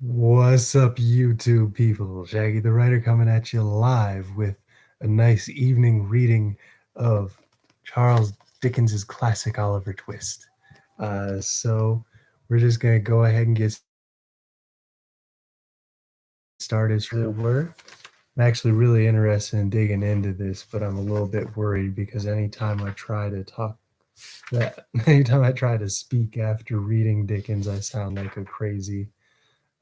What's up, YouTube people? Shaggy the Writer coming at you live with a nice evening reading of Charles Dickens's classic Oliver Twist. So we're just gonna go ahead and get started. I'm actually really interested in digging into this, but I'm a little bit worried because anytime I try to speak after reading Dickens, I sound like a crazy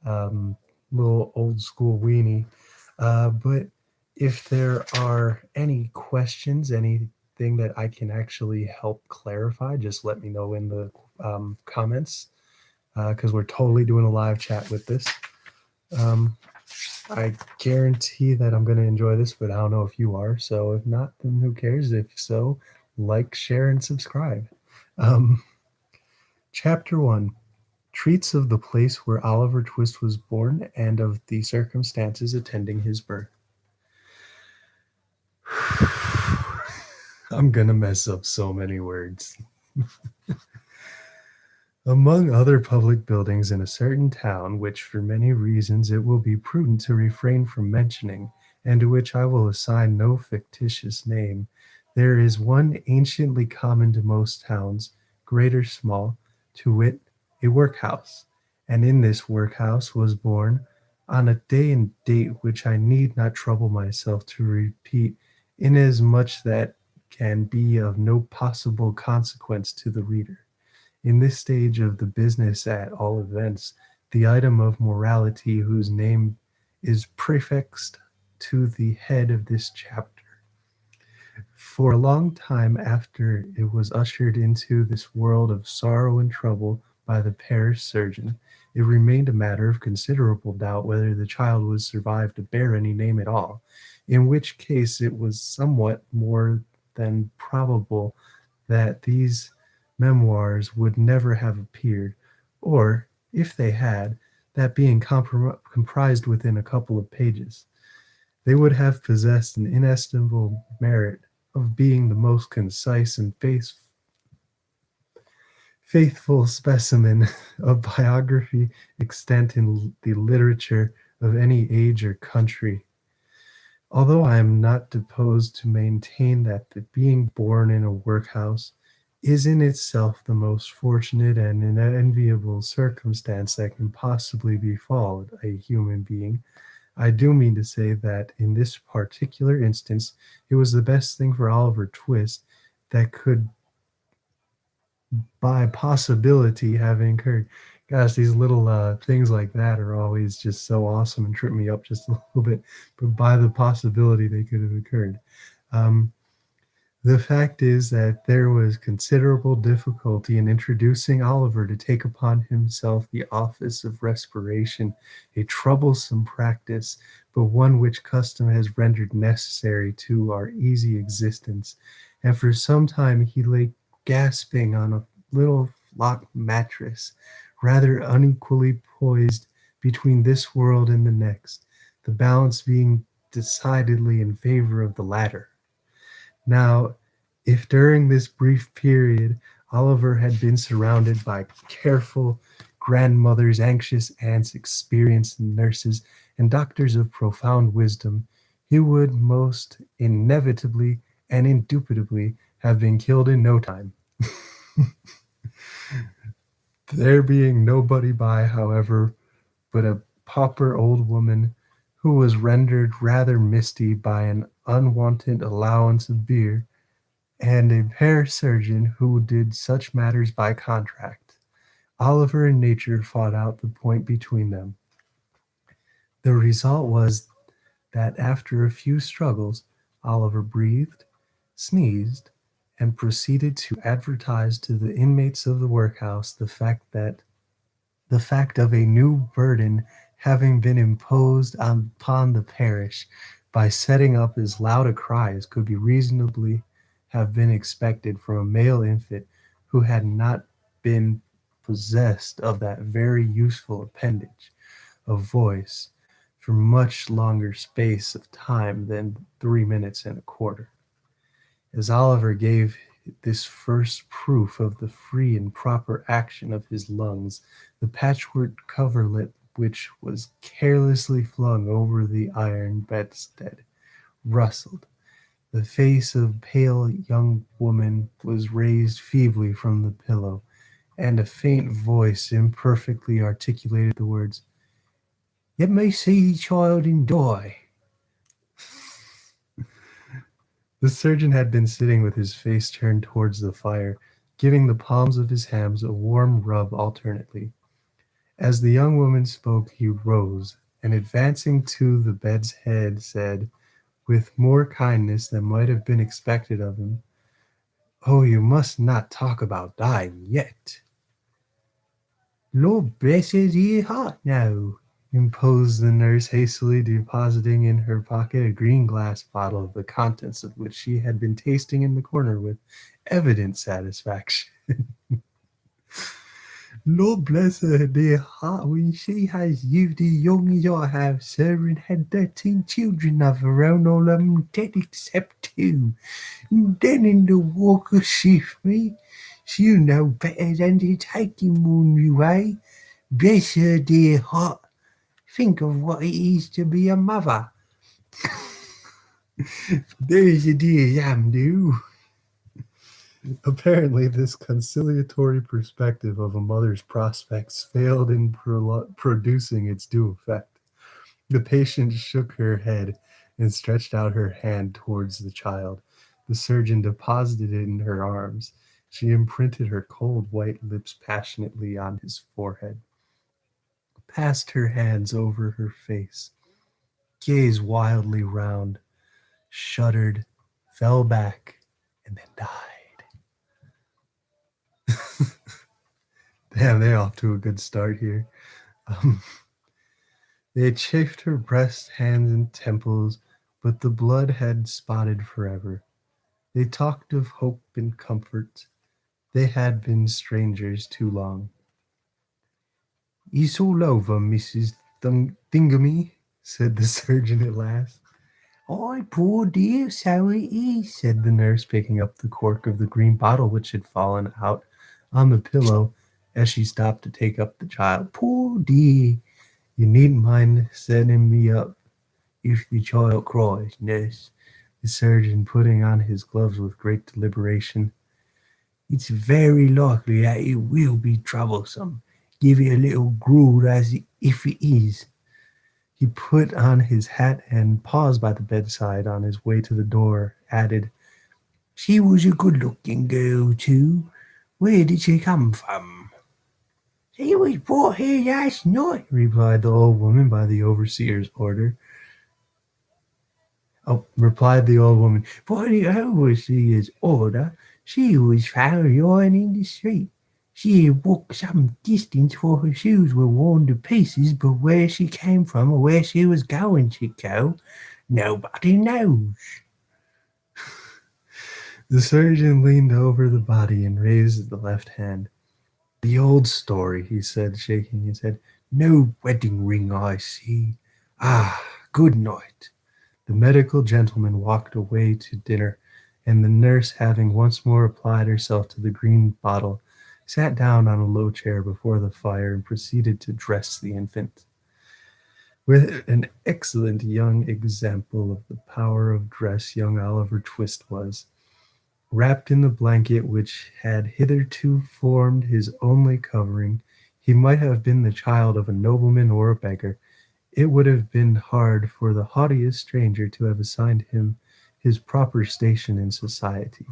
um, little old school weenie. But if there are any questions, anything that I can actually help clarify, just let me know in the comments because we're totally doing a live chat with this. Um, I guarantee that I'm going to enjoy this, but I don't know if you are. So if not, then who cares? If so, like, share, and subscribe. Um, Chapter 1 treats of the place where Oliver Twist was born and of the circumstances attending his birth. I'm gonna mess up so many words. Among other public buildings in a certain town, which for many reasons it will be prudent to refrain from mentioning, and to which I will assign no fictitious name, there is one anciently common to most towns, great or small, to wit, a workhouse. And in this workhouse was born, on a day and date which I need not trouble myself to repeat, inasmuch that can be of no possible consequence to the reader. In this stage of the business, at all events, the item of morality whose name is prefixed to the head of this chapter. For a long time after it was ushered into this world of sorrow and trouble by the parish surgeon, it remained a matter of considerable doubt whether the child would survive to bear any name at all, in which case it was somewhat more than probable that these memoirs would never have appeared, or, if they had, that being comprised within a couple of pages, they would have possessed an inestimable merit of being the most concise and faithful specimen of biography extant in the literature of any age or country. Although I am not disposed to maintain that the being born in a workhouse is in itself the most fortunate and enviable circumstance that can possibly befall a human being, I do mean to say that in this particular instance it was the best thing for Oliver Twist that could by possibility have occurred. Gosh, these little things like that are always just so awesome and trip me up just a little bit. But by the possibility they could have occurred. Um, the fact is that there was considerable difficulty in introducing Oliver to take upon himself the office of respiration, a troublesome practice, but one which custom has rendered necessary to our easy existence. And for some time he lay gasping on a little flock mattress, rather unequally poised between this world and the next, the balance being decidedly in favor of the latter. Now, if during this brief period Oliver had been surrounded by careful grandmothers, anxious aunts, experienced nurses, and doctors of profound wisdom, he would most inevitably and indubitably have been killed in no time. There being nobody by, however, but a pauper old woman who was rendered rather misty by an unwonted allowance of beer, and a parish surgeon who did such matters by contract. Oliver and nature fought out the point between them. The result was that after a few struggles, Oliver breathed, sneezed, and proceeded to advertise to the inmates of the workhouse the fact of a new burden having been imposed upon the parish by setting up as loud a cry as could be reasonably have been expected from a male infant who had not been possessed of that very useful appendage of voice for much longer space of time than 3 minutes and a quarter. As Oliver gave this first proof of the free and proper action of his lungs, the patchwork coverlet which was carelessly flung over the iron bedstead, rustled. The face of a pale young woman was raised feebly from the pillow, and a faint voice imperfectly articulated the words, "Let me see the child and die." The surgeon had been sitting with his face turned towards the fire, giving the palms of his hands a warm rub alternately. As the young woman spoke, he rose, and advancing to the bed's head, said, with more kindness than might have been expected of him, "Oh, you must not talk about dying yet." "Lord bless her dear heart, no," imposed the nurse, hastily depositing in her pocket a green glass bottle, the contents of which she had been tasting in the corner with evident satisfaction. "Lord bless her dear heart, when she has lived as young as I have, sir, and had 13 children of her own, all of 'em dead except 2, and then in the walker shift me, she'll know better than to take him on the way. Bless her dear heart, think of what it is to be a mother. There's a dear lamb, do." Apparently, this conciliatory perspective of a mother's prospects failed in producing its due effect. The patient shook her head and stretched out her hand towards the child. The surgeon deposited it in her arms. She imprinted her cold white lips passionately on his forehead, passed her hands over her face, gazed wildly round, shuddered, fell back, and then died. Damn, they're off to a good start here. Um, they chafed her breast, hands, and temples, but the blood had spotted forever. They talked of hope and comfort. They had been strangers too long. "It's all over, Mrs. Thingamy," said the surgeon at last. "Ay, poor dear, so it is," said the nurse, picking up the cork of the green bottle which had fallen out on the pillow as she stopped to take up the child. "Poor dear, you needn't mind setting me up if the child cries, nurse," the surgeon putting on his gloves with great deliberation. "It's very likely that it will be troublesome. Give it a little gruel as if it is." He put on his hat and paused by the bedside on his way to the door, added, "She was a good-looking girl, too. Where did she come from?" "She was brought here last night," replied the old woman by the overseer's order. "Oh," replied the old woman, "by the overseer's order, she was found lying in the street. She had walked some distance, for her shoes were worn to pieces, but where she came from or where she was going to go, nobody knows." The surgeon leaned over the body and raised the left hand. "The old story," he said, shaking his head. "No wedding ring, I see. Ah, good night." The medical gentleman walked away to dinner, and the nurse, having once more applied herself to the green bottle, sat down on a low chair before the fire and proceeded to dress the infant. With an excellent young example of the power of dress young Oliver Twist was. Wrapped in the blanket which had hitherto formed his only covering, he might have been the child of a nobleman or a beggar. It would have been hard for the haughtiest stranger to have assigned him his proper station in society.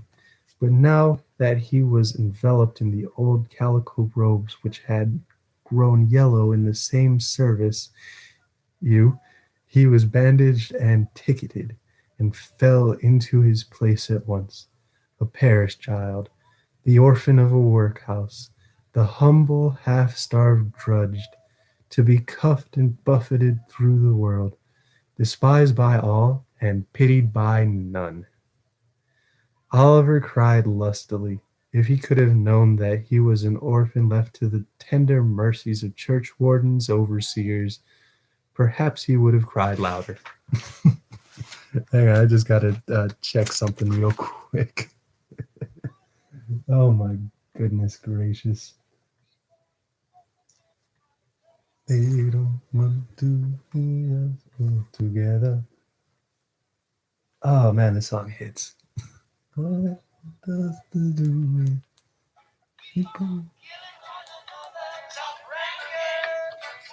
But now that he was enveloped in the old calico robes which had grown yellow in the same service, he was bandaged and ticketed, and fell into his place at once. A parish child, the orphan of a workhouse, the humble, half-starved drudge, to be cuffed and buffeted through the world, despised by all and pitied by none. Oliver cried lustily. If he could have known that he was an orphan left to the tender mercies of churchwardens, overseers, perhaps he would have cried louder. Hang on, I just gotta check something real quick. Oh my goodness gracious. They don't want to see us all together. Oh man, this song hits. All it does to do with people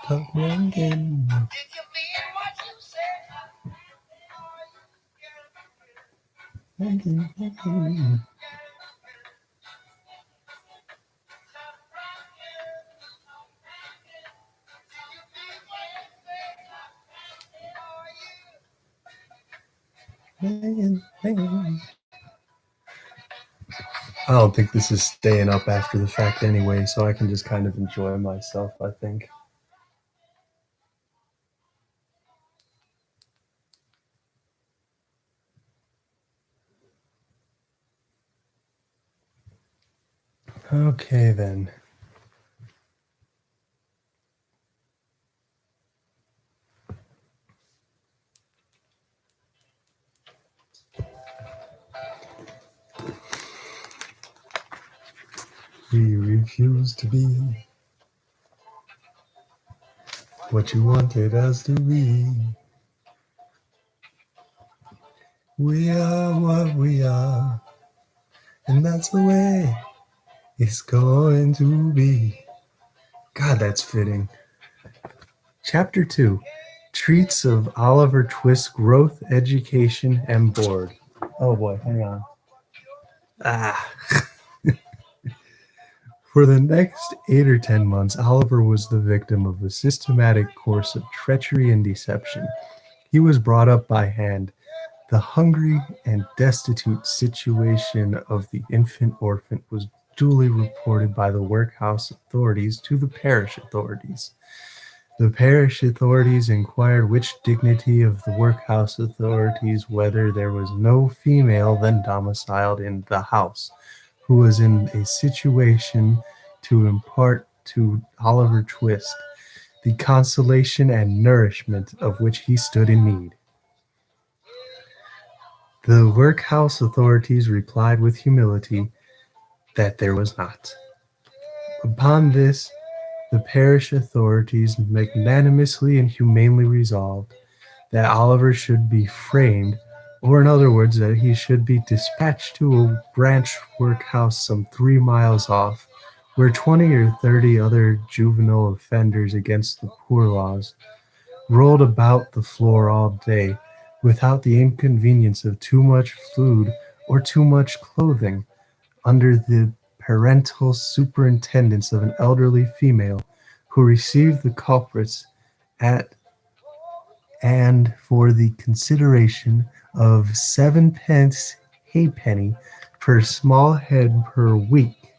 stop ranking. Ranking. I don't think this is staying up after the fact anyway, so I can just kind of enjoy myself, I think. Okay, then. We refuse to be what you wanted us to be. We are what we are, and that's the way it's going to be. God, that's fitting. Chapter 2 Treats of Oliver Twist's Growth, Education, and Board. Oh boy, hang on. Ah. For the next 8 or 10 months, Oliver was the victim of a systematic course of treachery and deception. He was brought up by hand. The hungry and destitute situation of the infant orphan was duly reported by the workhouse authorities to the parish authorities. The parish authorities inquired which dignity of the workhouse authorities whether there was no female then domiciled in the house who was in a situation to impart to Oliver Twist the consolation and nourishment of which he stood in need. The workhouse authorities replied with humility that there was not. Upon this, the parish authorities magnanimously and humanely resolved that Oliver should be framed, or in other words, that he should be dispatched to a branch workhouse some 3 miles off, where 20 or 30 other juvenile offenders against the poor laws rolled about the floor all day, without the inconvenience of too much food or too much clothing, under the parental superintendence of an elderly female, who received the culprits at and for the consideration of 7 pence halfpenny per small head per week.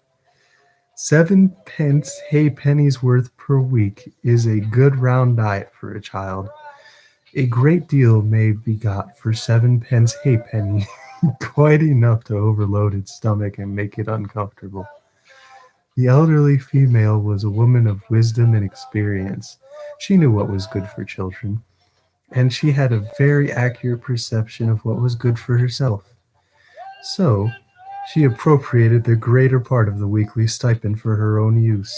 7 pence halfpenny's worth per week is a good round diet for a child. A great deal may be got for 7 pence halfpenny, quite enough to overload its stomach and make it uncomfortable. The elderly female was a woman of wisdom and experience. She knew what was good for children, and she had a very accurate perception of what was good for herself. So, she appropriated the greater part of the weekly stipend for her own use,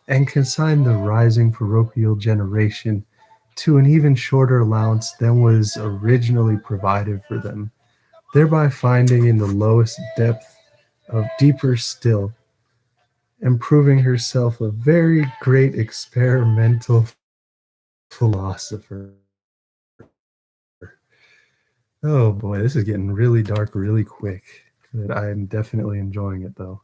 and consigned the rising parochial generation to an even shorter allowance than was originally provided for them, thereby finding in the lowest depth of deeper still, and proving herself a very great experimental philosopher. Oh boy, this is getting really dark really quick. But I'm definitely enjoying it though.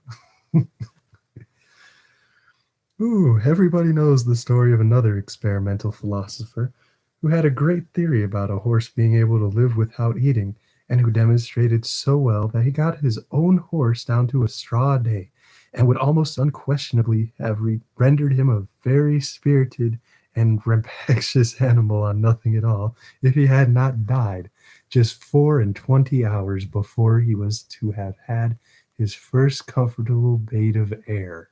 Ooh, everybody knows the story of another experimental philosopher who had a great theory about a horse being able to live without eating, and who demonstrated so well that he got his own horse down to a straw a day, and would almost unquestionably have rendered him a very spirited and rapacious animal on nothing at all if he had not died just 24 hours before he was to have had his first comfortable bait of air.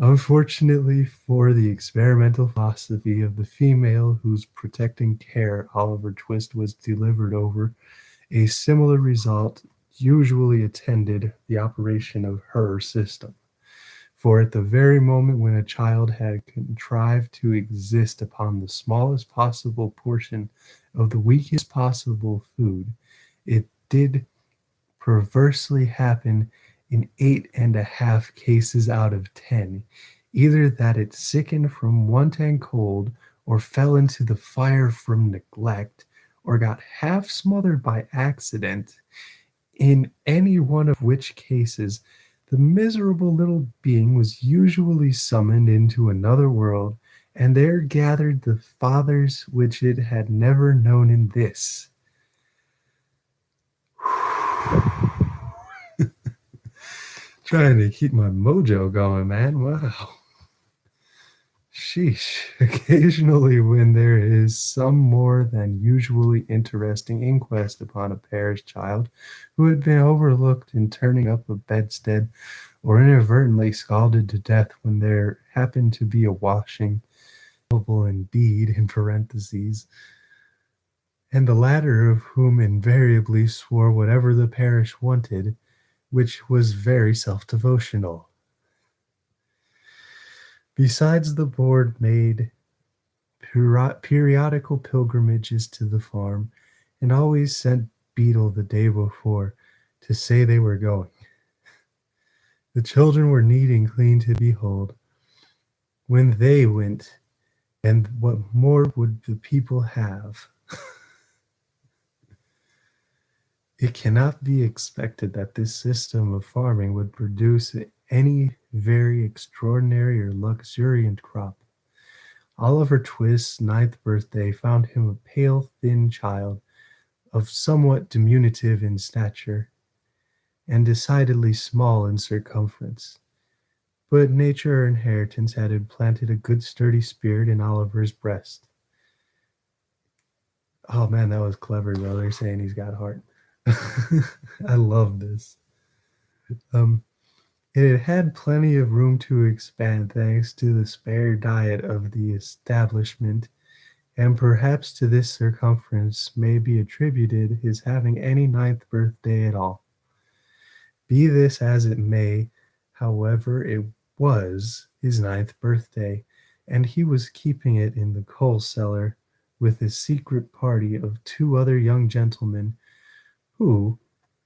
Unfortunately for the experimental philosophy of the female whose protecting care Oliver Twist was delivered over, a similar result usually attended the operation of her system. For at the very moment when a child had contrived to exist upon the smallest possible portion of the weakest possible food, it did perversely happen in 8.5 cases out of 10, either that it sickened from want and cold, or fell into the fire from neglect, or got half smothered by accident, in any one of which cases the miserable little being was usually summoned into another world, and there gathered the fathers which it had never known in this. Trying to keep my mojo going, man. Wow. Sheesh. Occasionally, when there is some more than usually interesting inquest upon a parish child who had been overlooked in turning up a bedstead, or inadvertently scalded to death when there happened to be a washing, indeed, in parentheses, and the latter of whom invariably swore whatever the parish wanted, which was very self-devotional. Besides, the board made periodical pilgrimages to the farm, and always sent Beetle the day before to say they were going. The children were neat and clean to behold when they went, and what more would the people have? It cannot be expected that this system of farming would produce any very extraordinary or luxuriant crop. Oliver Twist's 9th birthday found him a pale, thin child, of somewhat diminutive in stature, and decidedly small in circumference. But nature or inheritance had implanted a good sturdy spirit in Oliver's breast. Oh man, that was clever, though. They're saying he's got heart. I love this. It had plenty of room to expand thanks to the spare diet of the establishment, and perhaps to this circumference may be attributed his having any 9th birthday at all. Be this as it may, however, it was his 9th birthday, and he was keeping it in the coal cellar with a secret party of 2 other young gentlemen, who,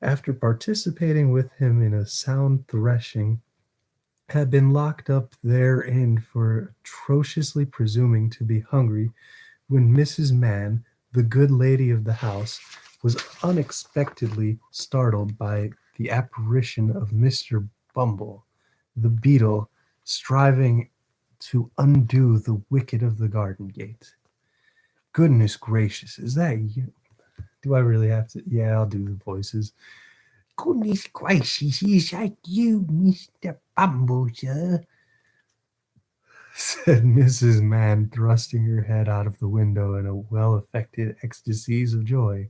after participating with him in a sound threshing, had been locked up therein for atrociously presuming to be hungry when Mrs. Mann, the good lady of the house, was unexpectedly startled by the apparition of Mr. Bumble, the beetle, striving to undo the wicket of the garden gate. Goodness gracious, is that you? Do I really have to? Yeah, I'll do the voices. Goodness gracious, is that you, Mr. Bumble, sir? Said Mrs. Mann, thrusting her head out of the window in a well-affected ecstasies of joy.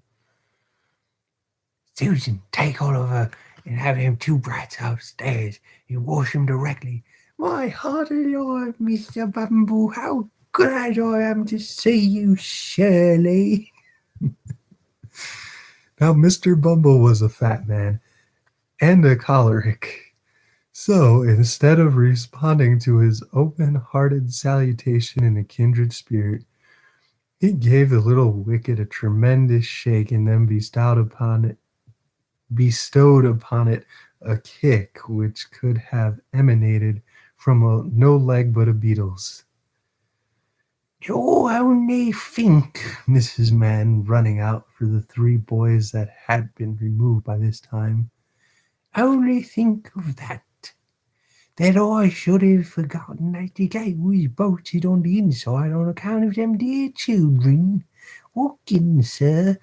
Susan, take Oliver and have him 2 brats upstairs and wash him directly. My heart alive, Mr. Bumble, how glad I am to see you, Shirley. Now, Mr. Bumble was a fat man and a choleric. So, instead of responding to his open-hearted salutation in a kindred spirit, he gave the little wicket a tremendous shake, and then bestowed upon it a kick which could have emanated from no leg but a beetle's. You only think, Mrs. Mann, running out for the 3 boys that had been removed by this time, only think of that I should have forgotten that the gate was bolted on the inside on account of them dear children. Walk in, sir.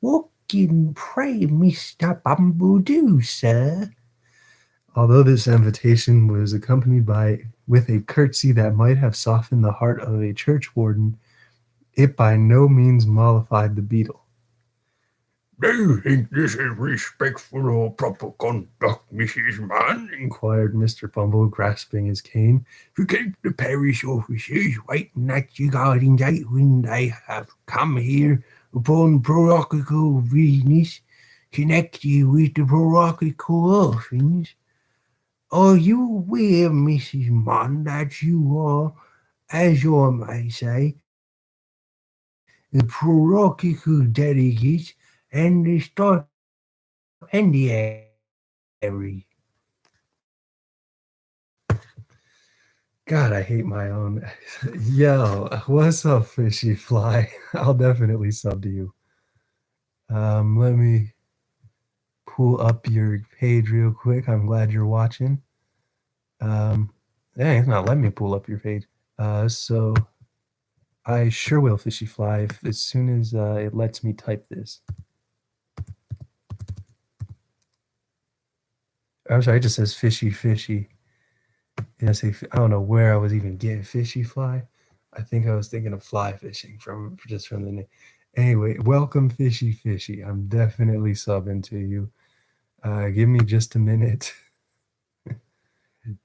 Walk in, pray, Mr. Bumble, do, sir. Although this invitation was accompanied with a curtsy that might have softened the heart of a churchwarden, it by no means mollified the beetle. Do you think this is respectful or proper conduct, Mrs. Mann? Inquired Mr. Bumble, grasping his cane. To keep the parish officers waiting at the garden gate when they have come here upon parochial business connected with the parochial orphans. Are you aware, Mrs. Munn, that you are, as I may say, the parochial delegate and the stipendiary? God, I hate my own. Yo, what's up, fishy fly? I'll definitely sub to you. Let me pull up your page real quick. I'm glad you're watching. Dang, it's not letting me pull up your page. So I sure will, fishy fly, as soon as it lets me type this. I'm sorry, it just says fishy, fishy. And I don't know where I was even getting fishy fly. I think I was thinking of fly fishing from just from the name. Anyway, welcome, fishy, fishy. I'm definitely subbing to you. Give me just a minute.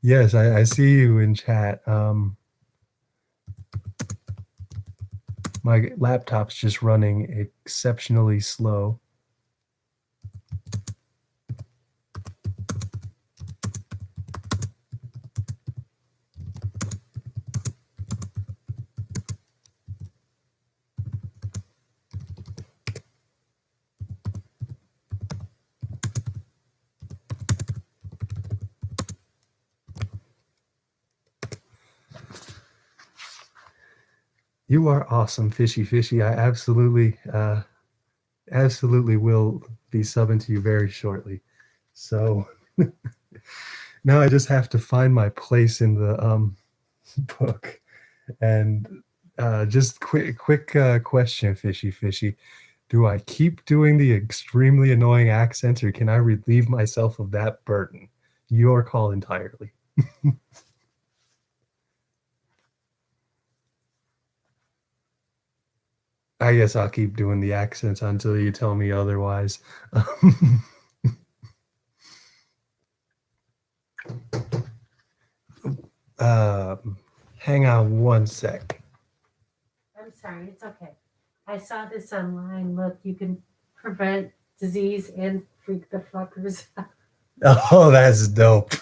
Yes, I see you in chat. My laptop's just running exceptionally slow. You are awesome, fishy, fishy. I absolutely will be subbing to you very shortly. So now I just have to find my place in the book. And just quick question, fishy, fishy. Do I keep doing the extremely annoying accents, or can I relieve myself of that burden? Your call entirely. I guess I'll keep doing the accents until you tell me otherwise. Hang on one sec. I'm sorry, it's okay. I saw this online. Look, you can prevent disease and freak the fuckers out. Oh, that's dope.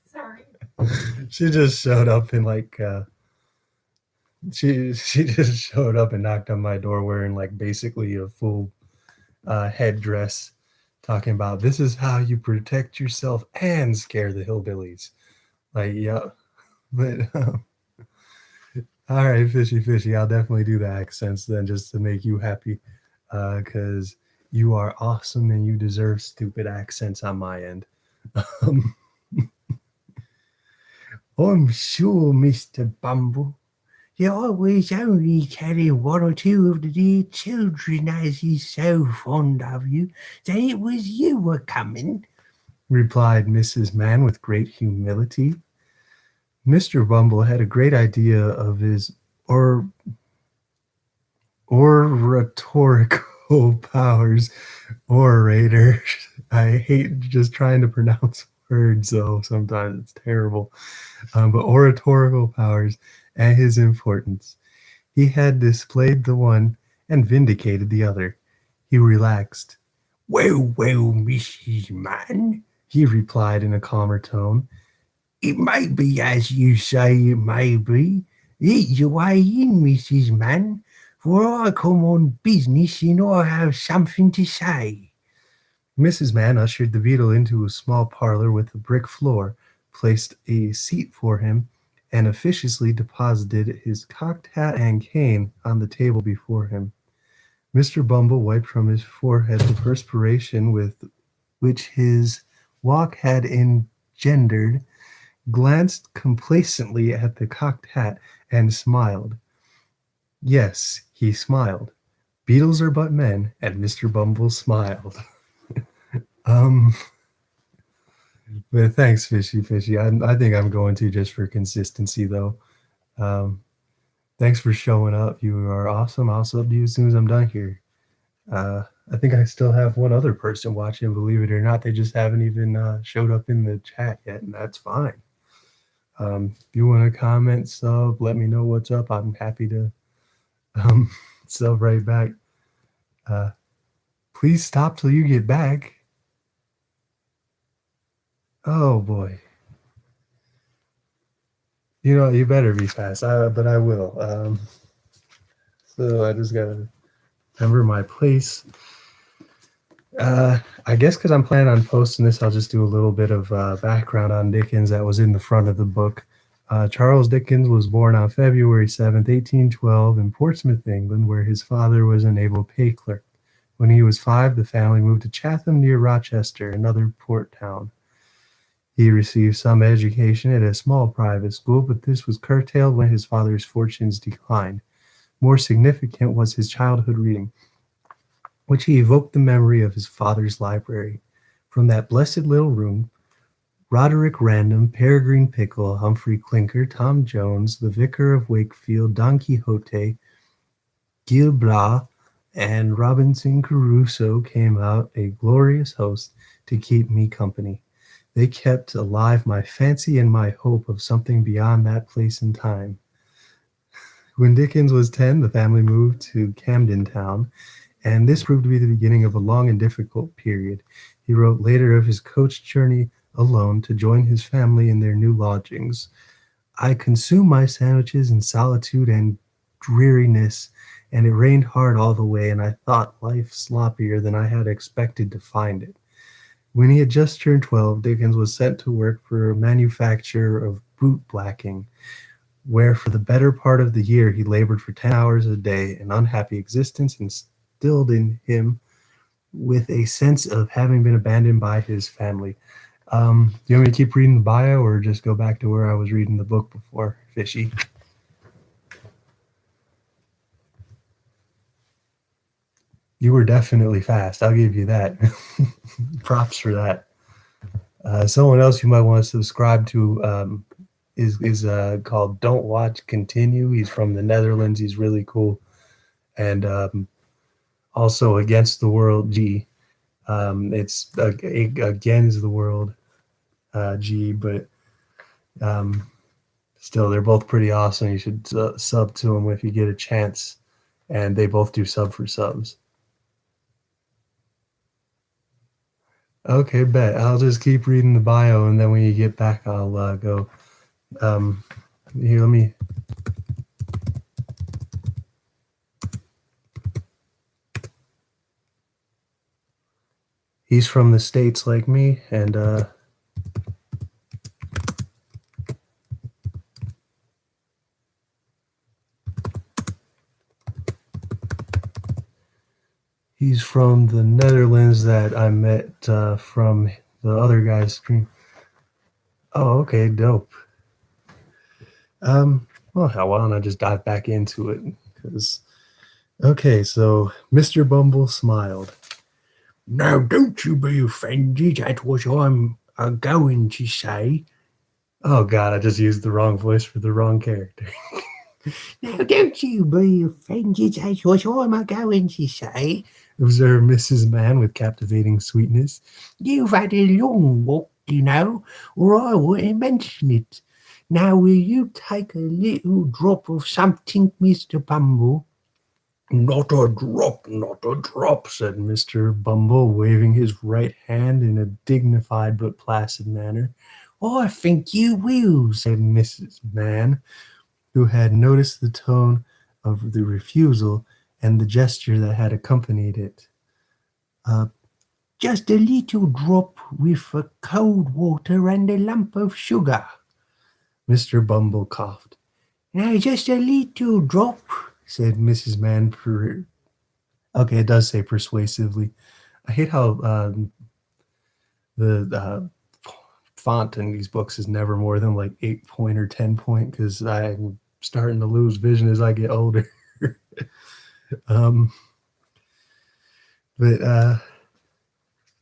Sorry. She just showed up in like she just showed up and knocked on my door wearing like basically a full headdress, talking about this is how you protect yourself and scare the hillbillies. Like, yeah, but all right, fishy, fishy. I'll definitely do the accents then, just to make you happy, because you are awesome and you deserve stupid accents on my end. Um, I'm sure, Mister Bumble. You always only carry one or two of the dear children as he's so fond of you, that it was you were coming, replied Mrs. Mann with great humility. Mr. Bumble had a great idea of his or oratorical powers. Orator. I hate just trying to pronounce words, though sometimes it's terrible. But oratorical powers and his importance. He had displayed the one and vindicated the other. He relaxed. Well, Mrs. Man, he replied in a calmer tone. It may be as you say it may be. Eat your way in, Mrs. Man, for I come on business and I have something to say. Mrs. Man ushered the beetle into a small parlor with a brick floor, placed a seat for him, and officiously deposited his cocked hat and cane on the table before him. Mr. Bumble wiped from his forehead the perspiration with which his walk had engendered, glanced complacently at the cocked hat, and smiled. Yes, he smiled. Beetles are but men, and Mr. Bumble smiled. Um, but thanks, fishy, fishy. I think I'm going to just for consistency, though. Um, thanks for showing up. You are awesome. I'll sub to you as soon as I'm done here. Uh, I think I still have one other person watching. Believe it or not, they just haven't even showed up in the chat yet, and that's fine. If you want to comment, sub, let me know what's up. I'm happy to um, sub right back. Uh, please stop till you get back. Oh boy. You better be fast. But I will. So I just gotta remember my place. I guess because I'm planning on posting this, I'll just do a little bit of background on Dickens that was in the front of the book. Charles Dickens was born on February 7th, 1812, in Portsmouth, England, where his father was a naval pay clerk. When he was 5, the family moved to Chatham near Rochester, another port town. He received some education at a small private school, but this was curtailed when his father's fortunes declined. More significant was his childhood reading, which he evoked the memory of his father's library. From that blessed little room, Roderick Random, Peregrine Pickle, Humphrey Clinker, Tom Jones, the Vicar of Wakefield, Don Quixote, Gil Blas, and Robinson Crusoe came out, a glorious host, to keep me company. They kept alive my fancy and my hope of something beyond that place and time. When Dickens was 10, the family moved to Camden Town, and this proved to be the beginning of a long and difficult period. He wrote later of his coach journey alone to join his family in their new lodgings. I consumed my sandwiches in solitude and dreariness, and it rained hard all the way, and I thought life sloppier than I had expected to find it. When he had just turned 12, Dickens was sent to work for a manufacturer of boot blacking, where for the better part of the year he labored for 10 hours a day, an unhappy existence instilled in him with a sense of having been abandoned by his family. Do you want me to keep reading the bio or just go back to where I was reading the book before, Fishy? You were definitely fast. I'll give you that. Props for that. Someone else you might want to subscribe to is called Don't Watch Continue. He's from the Netherlands. He's really cool. And also Againstheworld G. It's Against the World G, but still, they're both pretty awesome. You should sub to them if you get a chance. And they both do sub for subs. Okay, bet. I'll just keep reading the bio, and then when you get back, I'll go. Here, let me. He's from the States like me, and he's from the Netherlands that I met from the other guy's stream. Oh, okay, dope. Well, why don't I just dive back into it? Because, okay, so Mr. Bumble smiled. Now, don't you be offended at what I'm going to say. Oh, God, I just used the wrong voice for the wrong character. Now, don't you be offended at what I'm going to say, observed Mrs. Mann with captivating sweetness. You've had a long walk, you know, or I wouldn't mention it. Now, will you take a little drop of something, Mr. Bumble? Not a drop, said Mr. Bumble, waving his right hand in a dignified but placid manner. I think you will, said Mrs. Mann, who had noticed the tone of the refusal and the gesture that had accompanied it. Just a little drop with cold water and a lump of sugar. Mr. Bumble coughed. Now, just a little drop, said Mrs. Mann. Okay, it does say persuasively. I hate how the font in these books is never more than like 8 point or 10 point because I'm starting to lose vision as I get older. But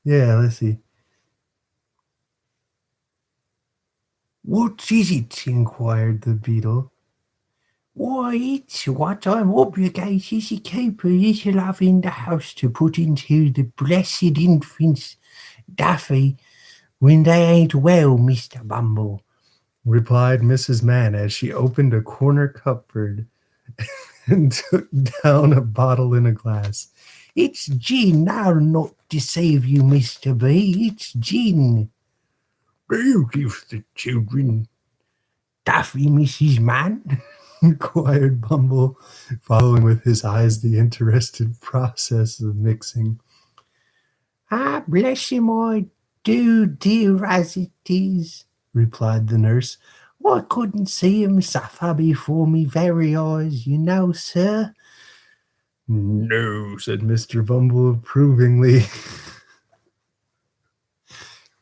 yeah, let's see. What is it? Inquired the beetle. Why, it's what I'm obligated to keep a little of in the house to put into the blessed infants, Daffy, when they ain't well, Mr. Bumble, replied Mrs. Mann as she opened a corner cupboard and took down a bottle and a glass. It's gin, I'll not deceive you, Mr. B. It's gin. "You give the children Daffy, Mrs. Man?" inquired Bumble, following with his eyes the interested process of mixing. "Ah, bless him, I do, dear as it is," replied the nurse. "I couldn't see him suffer before me very eyes, you know, sir." "No," said Mr. Bumble approvingly.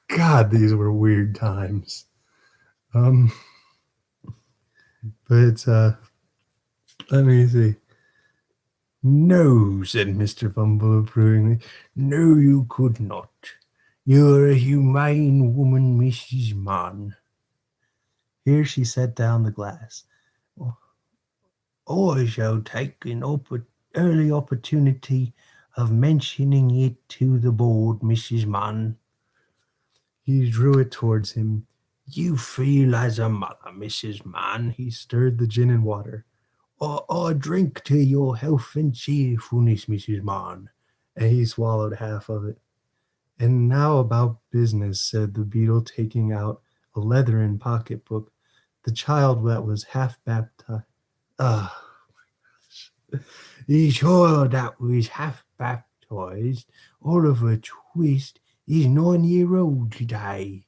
God, these were weird times. But let me see. "No," said Mr. Bumble approvingly. "No, you could not. You're a humane woman, Mrs. Mann." Here she set down the glass. "I shall take an early opportunity of mentioning it to the board, Mrs. Mann." He drew it towards him. "You feel as a mother, Mrs. Mann." He stirred the gin and water. I drink to your health and cheerfulness, Mrs. Mann." And he swallowed half of it. "And now about business," said the beetle, taking out a leathern pocketbook. "The child that was half baptized. Ah, the child that was half baptized, Oliver Twist, is 9 years old today."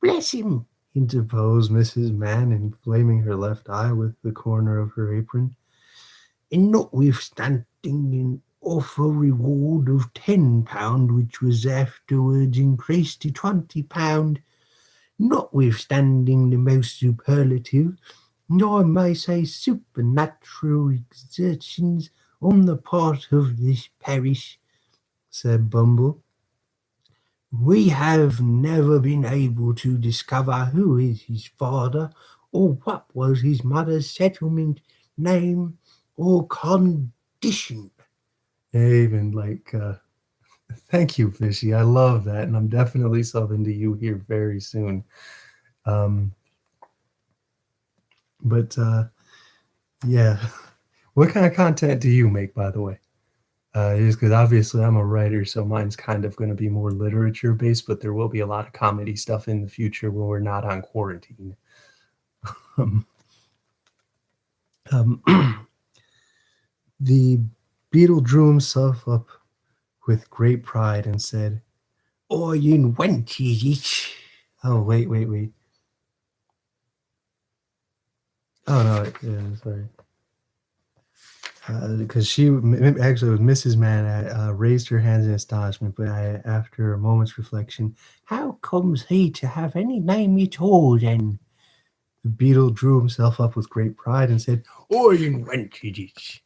"Bless him," interposed Mrs. Mann, inflaming her left eye with the corner of her apron. "And notwithstanding an offer reward of £10, which was afterwards increased to £20, notwithstanding the most superlative, and I may say supernatural exertions on the part of this parish," said Bumble, "we have never been able to discover who is his father, or what was his mother's settlement name or condition." Even thank you, Fishy. I love that, and I'm definitely subbing to you here very soon. Um, but yeah, what kind of content do you make, by the way? Just because obviously I'm a writer, so mine's kind of going to be more literature based, but there will be a lot of comedy stuff in the future when we're not on quarantine. Um, the beetle drew himself up with great pride and said, "I invented it." Oh, wait. Oh, no, yeah, sorry. Because actually, it was Mrs. Mann, raised her hands in astonishment, but after a moment's reflection, "How comes he to have any name at all, then?" The beetle drew himself up with great pride and said, "I invented it."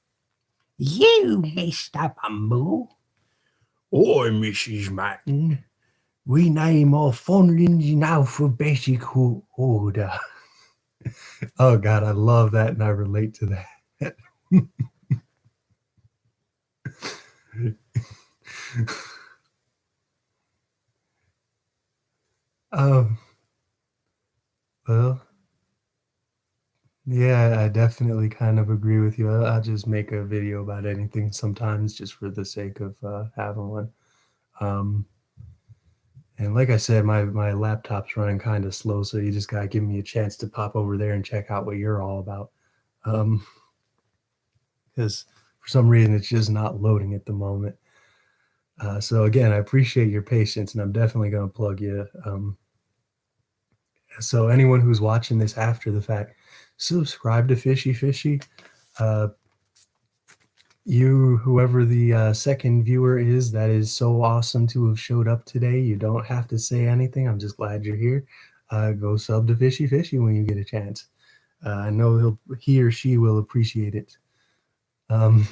"You, Mr. Bumble?" "I, Mrs. Mann. We name our fondlings in alphabetical order." Oh, God, I love that, and I relate to that. um, well, yeah, I definitely kind of agree with you. I'll just make a video about anything sometimes just for the sake of having one. Um, and like I said, my laptop's running kind of slow, so you just gotta give me a chance to pop over there and check out what you're all about. Because for some reason it's just not loading at the moment. So again, I appreciate your patience, and I'm definitely gonna plug you. So anyone who's watching this after the fact, subscribe to Fishy. Uh, you, whoever the second viewer is, that is so awesome to have showed up today. You don't have to say anything. I'm just glad you're here. Go sub to Fishy when you get a chance. I know he or she will appreciate it. Um,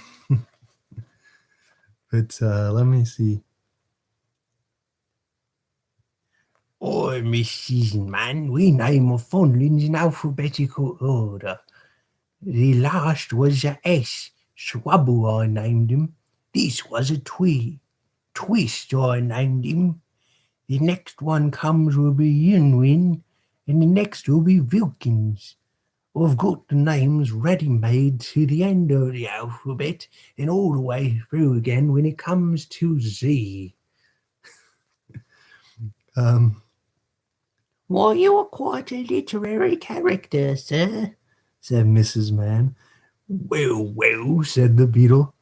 but let me see. "Oh, Mrs. Mann, we name our fondlings in alphabetical order. The last was a S. Swabble, I named him. This was a Twist, I named him. The next one comes will be Unwin, and the next will be Wilkins. I've got the names ready-made to the end of the alphabet and all the way through again when it comes to Z." Why, you are quite a literary character, sir, said Mrs. Man. Well, well, said the beetle,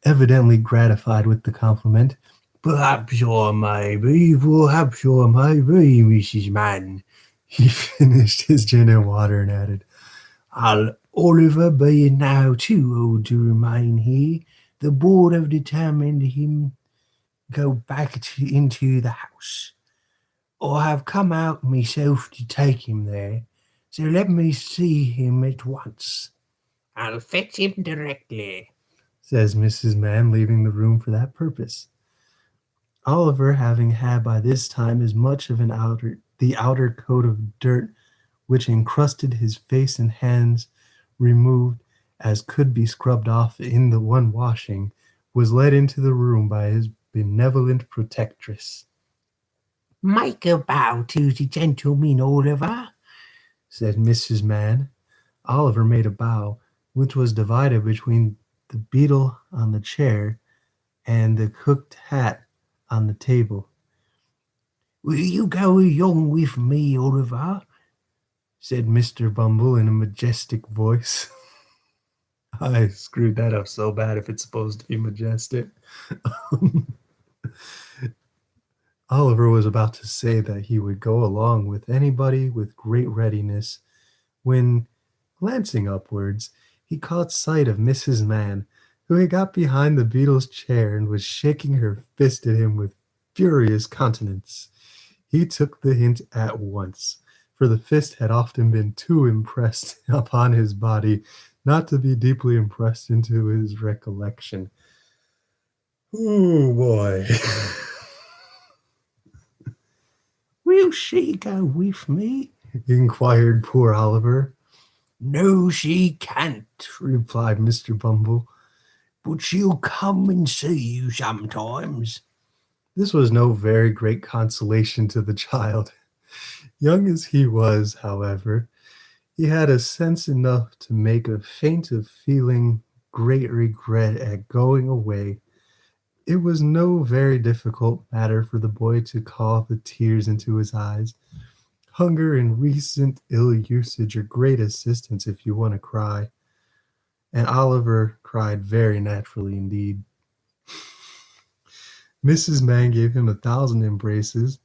evidently gratified with the compliment. Perhaps I may be, Mrs. Man. He finished his gin and water and added, Oliver being now too old to remain here, the board have determined him go back into the house. I have come out myself to take him there, so let me see him at once, I'll fetch him directly, says Mrs. Man, leaving the room for that purpose. Oliver, having had by this time as much of the outer coat of dirt which encrusted his face and hands removed as could be scrubbed off in the one washing, was led into the room by his benevolent protectress. Make a bow to the gentleman, Oliver, said Mrs. Man. Oliver made a bow, which was divided between the beetle on the chair and the cooked hat on the table. Will you go along with me, Oliver? said Mr. Bumble in a majestic voice. I screwed that up so bad if it's supposed to be majestic. Oliver was about to say that he would go along with anybody with great readiness when, glancing upwards, he caught sight of Mrs. Man, who had got behind the beetle's chair and was shaking her fist at him with furious countenance. He took the hint at once, for the fist had often been too impressed upon his body not to be deeply impressed into his recollection. Oh boy. Will she go with me? inquired poor Oliver. No, she can't, replied Mr. Bumble. but she'll come and see you sometimes. This was no very great consolation to the child. Young as he was, however, he had a sense enough to make a feint of feeling great regret at going away. It was no very difficult matter for the boy to call the tears into his eyes. Hunger and recent ill usage are great assistants if you want to cry. And Oliver cried very naturally indeed. Mrs. Man gave him 1,000 embraces,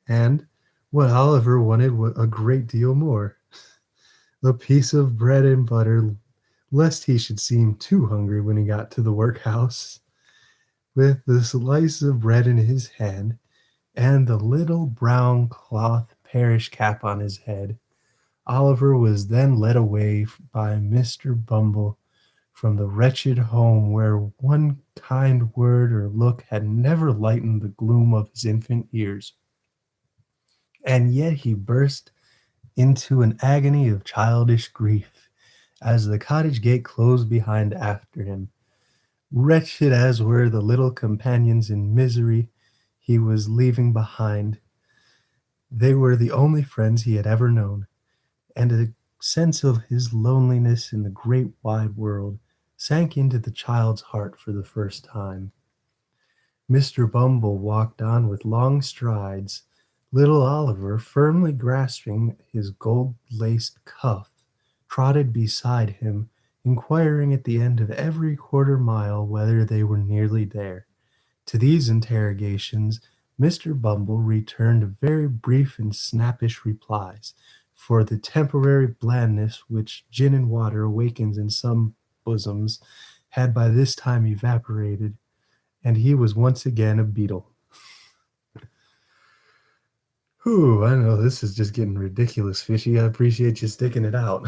and what Oliver wanted was a great deal more. A piece of bread and butter, lest he should seem too hungry when he got to the workhouse. With the slice of bread in his hand, and the little brown cloth parish cap on his head, Oliver was then led away by Mr. Bumble from the wretched home where one kind word or look had never lightened the gloom of his infant years. And yet he burst into an agony of childish grief as the cottage gate closed behind after him. Wretched as were the little companions in misery he was leaving behind, they were the only friends he had ever known, and a sense of his loneliness in the great wide world sank into the child's heart for the first time. Mr. Bumble walked on with long strides, little Oliver, firmly grasping his gold-laced cuff, trotted beside him, inquiring at the end of every quarter mile whether they were nearly there. To these interrogations Mr. Bumble returned very brief and snappish replies, for the temporary blandness which gin and water awakens in some bosoms had by this time evaporated, and he was once again a beetle. Whew, I know this is just getting ridiculous, Fishy. I appreciate you sticking it out.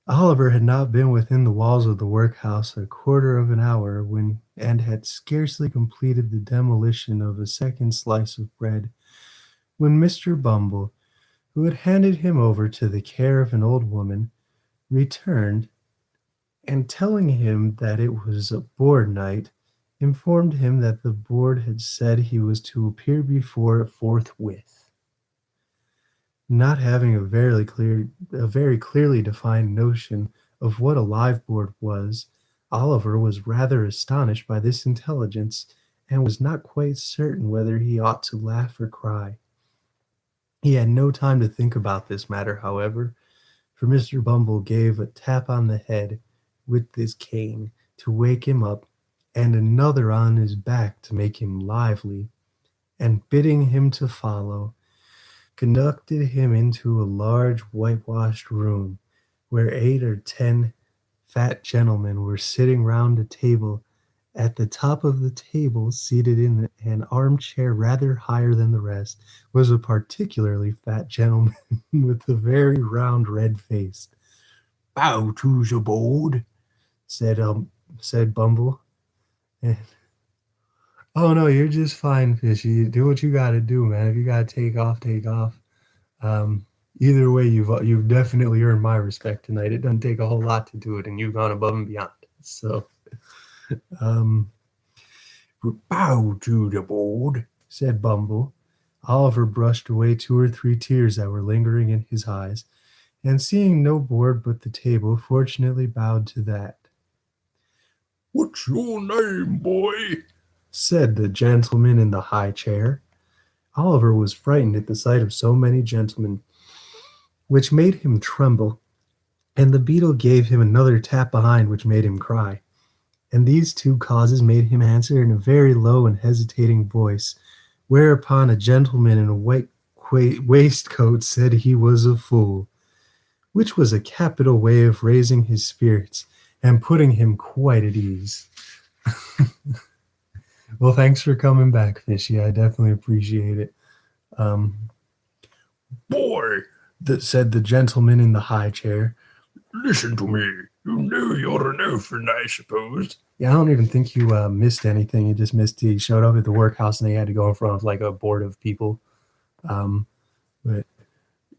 Oliver had not been within the walls of the workhouse a quarter of an hour when, and had scarcely completed the demolition of a second slice of bread, when Mr. Bumble, who had handed him over to the care of an old woman, returned, and telling him that it was a board night, informed him that the board had said he was to appear before it forthwith. Not having a very clearly defined notion of what a live board was, Oliver was rather astonished by this intelligence, and was not quite certain whether he ought to laugh or cry. He had no time to think about this matter, however, for Mr. Bumble gave a tap on the head with his cane to wake him up, and another on his back to make him lively, and bidding him to follow, conducted him into a large whitewashed room, where 8 or 10 fat gentlemen were sitting round a table. At the top of the table, seated in an armchair rather higher than the rest, was a particularly fat gentleman with a very round red face. "Bow to the board," said Bumble. And, oh no, you're just fine, Fishy. Do what you got to do, man. If you got to take off, take off. Either way, you've definitely earned my respect tonight. It doesn't take a whole lot to do it, and you've gone above and beyond. So, "Bow to the board," said Bumble. Oliver brushed away 2 or 3 tears that were lingering in his eyes, and seeing no board but the table, fortunately bowed to that. "What's your name, boy?" said the gentleman in the high chair. Oliver was frightened at the sight of so many gentlemen, which made him tremble, and the beetle gave him another tap behind, which made him cry. And these 2 causes made him answer in a very low and hesitating voice, whereupon a gentleman in a white waistcoat said he was a fool, which was a capital way of raising his spirits and putting him quite at ease. Well, thanks for coming back, Fishy. I definitely appreciate it. "Boy," said the gentleman in the high chair, "listen to me. You know you're an orphan, I suppose." Yeah, I don't even think you missed anything. You just missed he showed up at the workhouse and they had to go in front of like a board of people. But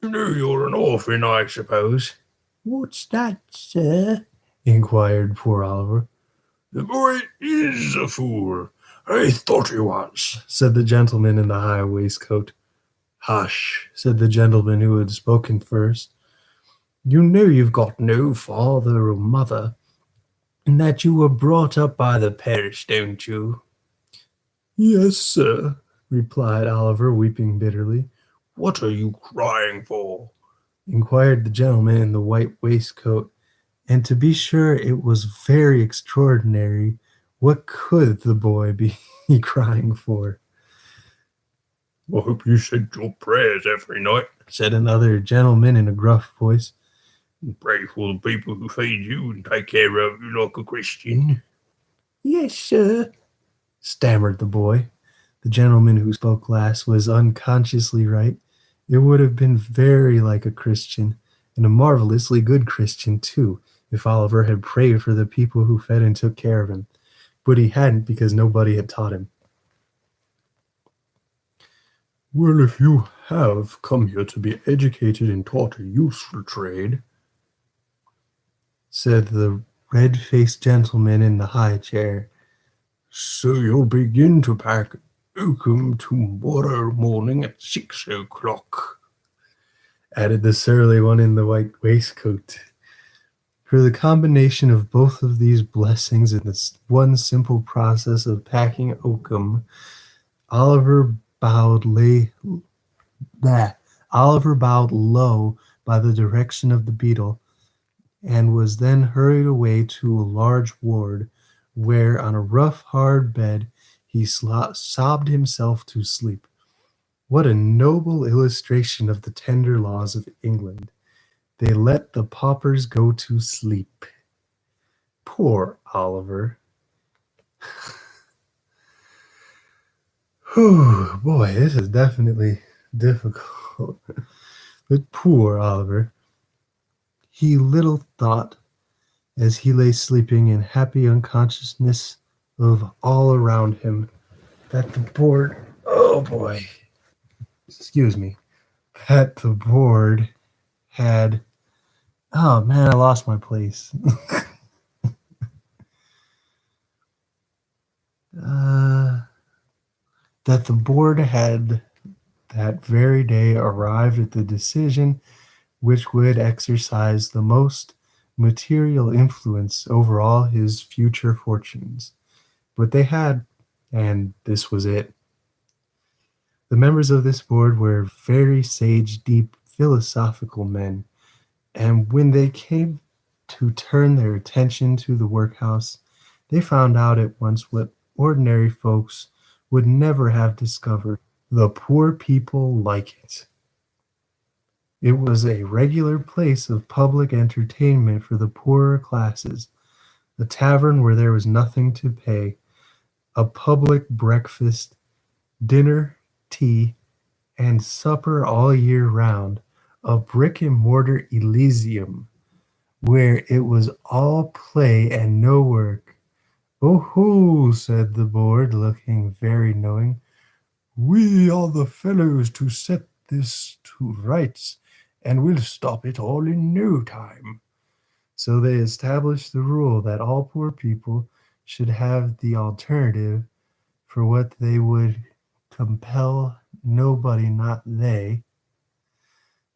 "You know you're an orphan, I suppose." What's that, sir? inquired poor Oliver. "The boy is a fool. I thought he was," said the gentleman in the high waistcoat. "Hush," said the gentleman who had spoken first. "You know you've got no father or mother, and that you were brought up by the parish, don't you?" "Yes, sir," replied Oliver, weeping bitterly. "What are you crying for?" inquired the gentleman in the white waistcoat. And to be sure, it was very extraordinary. What could the boy be crying for? "I hope you said your prayers every night," said another gentleman in a gruff voice. "Pray for the people who feed you and take care of you like a Christian." Yes, sir, stammered the boy. The gentleman who spoke last was unconsciously right. It would have been very like a Christian, and a marvelously good Christian, too, if Oliver had prayed for the people who fed and took care of him. But he hadn't because nobody had taught him. "Well, if you have come here to be educated and taught a useful trade," said the red-faced gentleman in the high chair, "so you'll begin to pack oakum tomorrow morning at 6 o'clock. added the surly one in the white waistcoat. For the combination of both of these blessings in this one simple process of packing oakum, Oliver bowed low by the direction of the beetle, and was then hurried away to a large ward, where on a rough, hard bed he sobbed himself to sleep. What a noble illustration of the tender laws of England! They let the paupers go to sleep. Poor Oliver. Whew, boy, this is definitely difficult. But poor Oliver. He little thought, as he lay sleeping in happy unconsciousness of all around him, that the board, oh boy, excuse me, that the board had, oh man, I lost my place. That the board had that very day arrived at the decision which would exercise the most material influence over all his future fortunes. But they had And this was it. The members of this board were very sage, deep, philosophical men, and when they came to turn their attention to the workhouse, they found out at once what ordinary folks would never have discovered. The poor people like it. It was a regular place of public entertainment for the poorer classes, a tavern where there was nothing to pay, a public breakfast, dinner, tea, and supper all year round, a brick and mortar Elysium where it was all play and no work. "Oh ho," said the board, looking very knowing. "We are the fellows to set this to rights, and we'll stop it all in no time." So they established the rule that all poor people should have the alternative for what they would compel nobody, not they.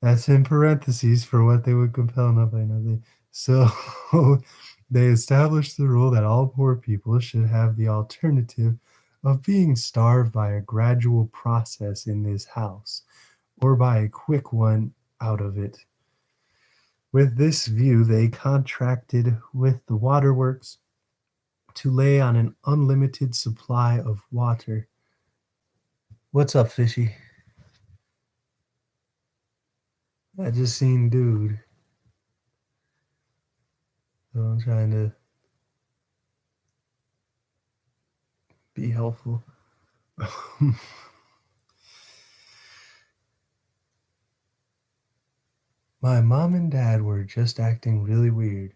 That's in parentheses for what they would compel nobody, not they. So they established the rule that all poor people should have the alternative of being starved by a gradual process in this house, or by a quick one out of it. With this view, they contracted with the waterworks to lay on an unlimited supply of water. What's up, Fishy? I just seen dude. So I'm trying to be helpful. My mom and dad were just acting really weird.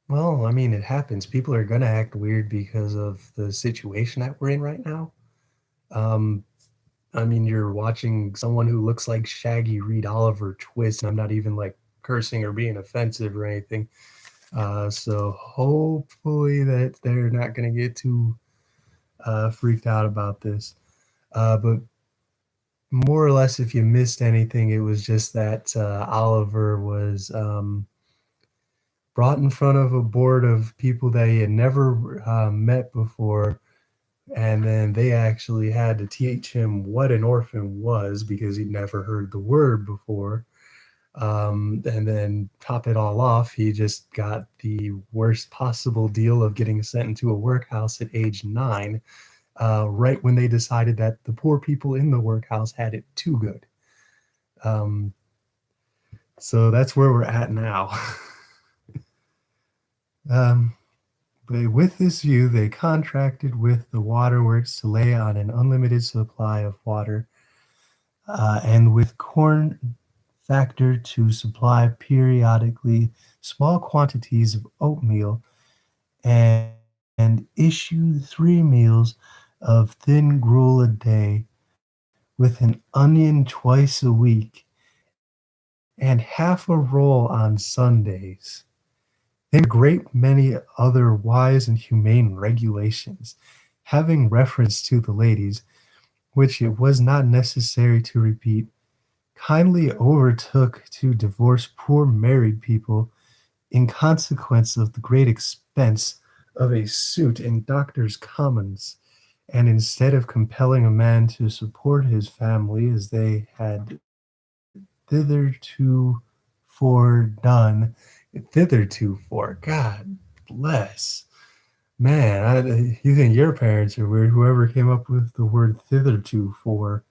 Well, I mean, it happens. People are gonna act weird because of the situation that we're in right now. Um, I mean, you're watching someone who looks like Shaggy read Oliver Twist, and I'm not even like cursing or being offensive or anything. So hopefully that they're not gonna get too freaked out about this. But more or less, if you missed anything, it was just that Oliver was brought in front of a board of people that he had never met before, and then they actually had to teach him what an orphan was because he'd never heard the word before. And then top it all off, he just got the worst possible deal of getting sent into a workhouse at age 9, right when they decided that the poor people in the workhouse had it too good. So that's where we're at now. But with this view, they contracted with the waterworks to lay on an unlimited supply of water, and with corn factor to supply periodically small quantities of oatmeal, and, and issue 3 meals of thin gruel a day, with an onion twice a week, and half a roll on Sundays. And a great many other wise and humane regulations, having reference to the ladies, which it was not necessary to repeat, kindly overtook to divorce poor married people in consequence of the great expense of a suit in Doctors' Commons, and instead of compelling a man to support his family as they had God bless. Man, you think your parents are weird. Whoever came up with the word thitherto for.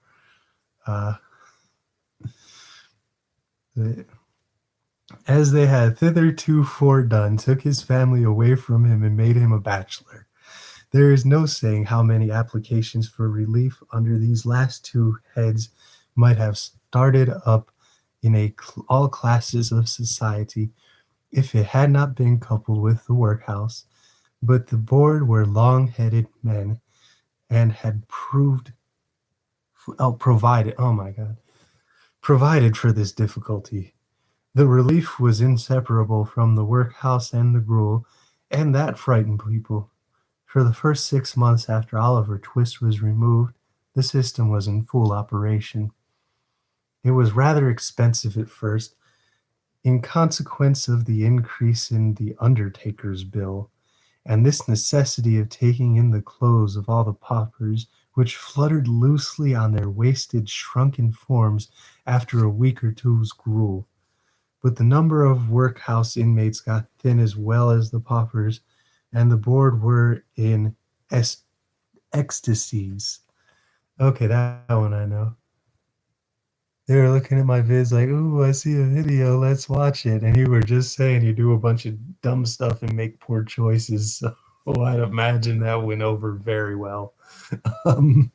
As they had thitherto done, took his family away from him and made him a bachelor. There is no saying how many applications for relief under these last 2 heads might have started up in all classes of society if it had not been coupled with the workhouse. But the board were long-headed men and had provided for this difficulty. The relief was inseparable from the workhouse and the gruel, and that frightened people. For the first 6 months after Oliver Twist was removed, the system was in full operation. It was rather expensive at first, in consequence of the increase in the undertaker's bill, and this necessity of taking in the clothes of all the paupers, which fluttered loosely on their wasted, shrunken forms after a week or two's gruel. But the number of workhouse inmates got thin as well as the paupers, and the board were in ecstasies. Okay, that one I know. They were looking at my vids like, ooh, I see a video, let's watch it. And you were just saying you do a bunch of dumb stuff and make poor choices. So I'd imagine that went over very well. Um,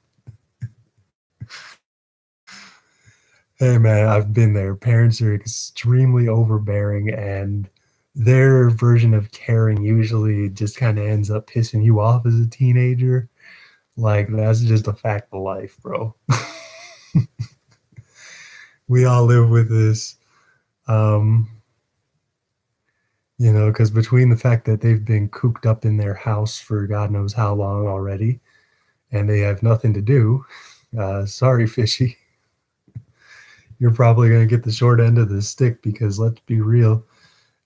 hey, man, I've been there. Parents are extremely overbearing, and their version of caring usually just kind of ends up pissing you off as a teenager. Like, that's just a fact of life, bro. We all live with this. Because between the fact that they've been cooped up in their house for God knows how long already, and they have nothing to do, sorry, fishy, you're probably going to get the short end of the stick because let's be real.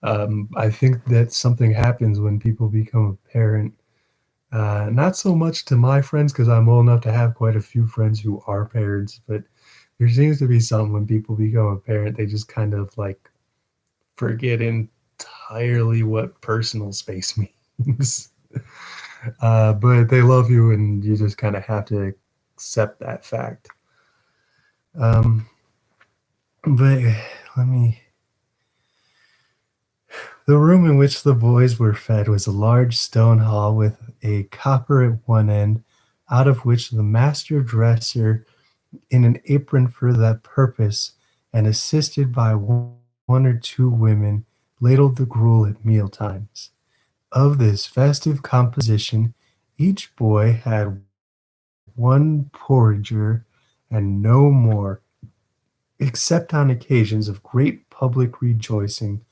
I think that something happens when people become a parent. Not so much to my friends because I'm old enough to have quite a few friends who are parents, but there seems to be some when people become a parent, they just kind of like forget entirely what personal space means. But they love you, and you just kind of have to accept that fact. But let me. The room in which the boys were fed was a large stone hall with a copper at one end, out of which the master dresser, in an apron for that purpose, and assisted by one or two women, ladled the gruel at meal times. Of this festive composition, each boy had one porringer and no more, except on occasions of great public rejoicing,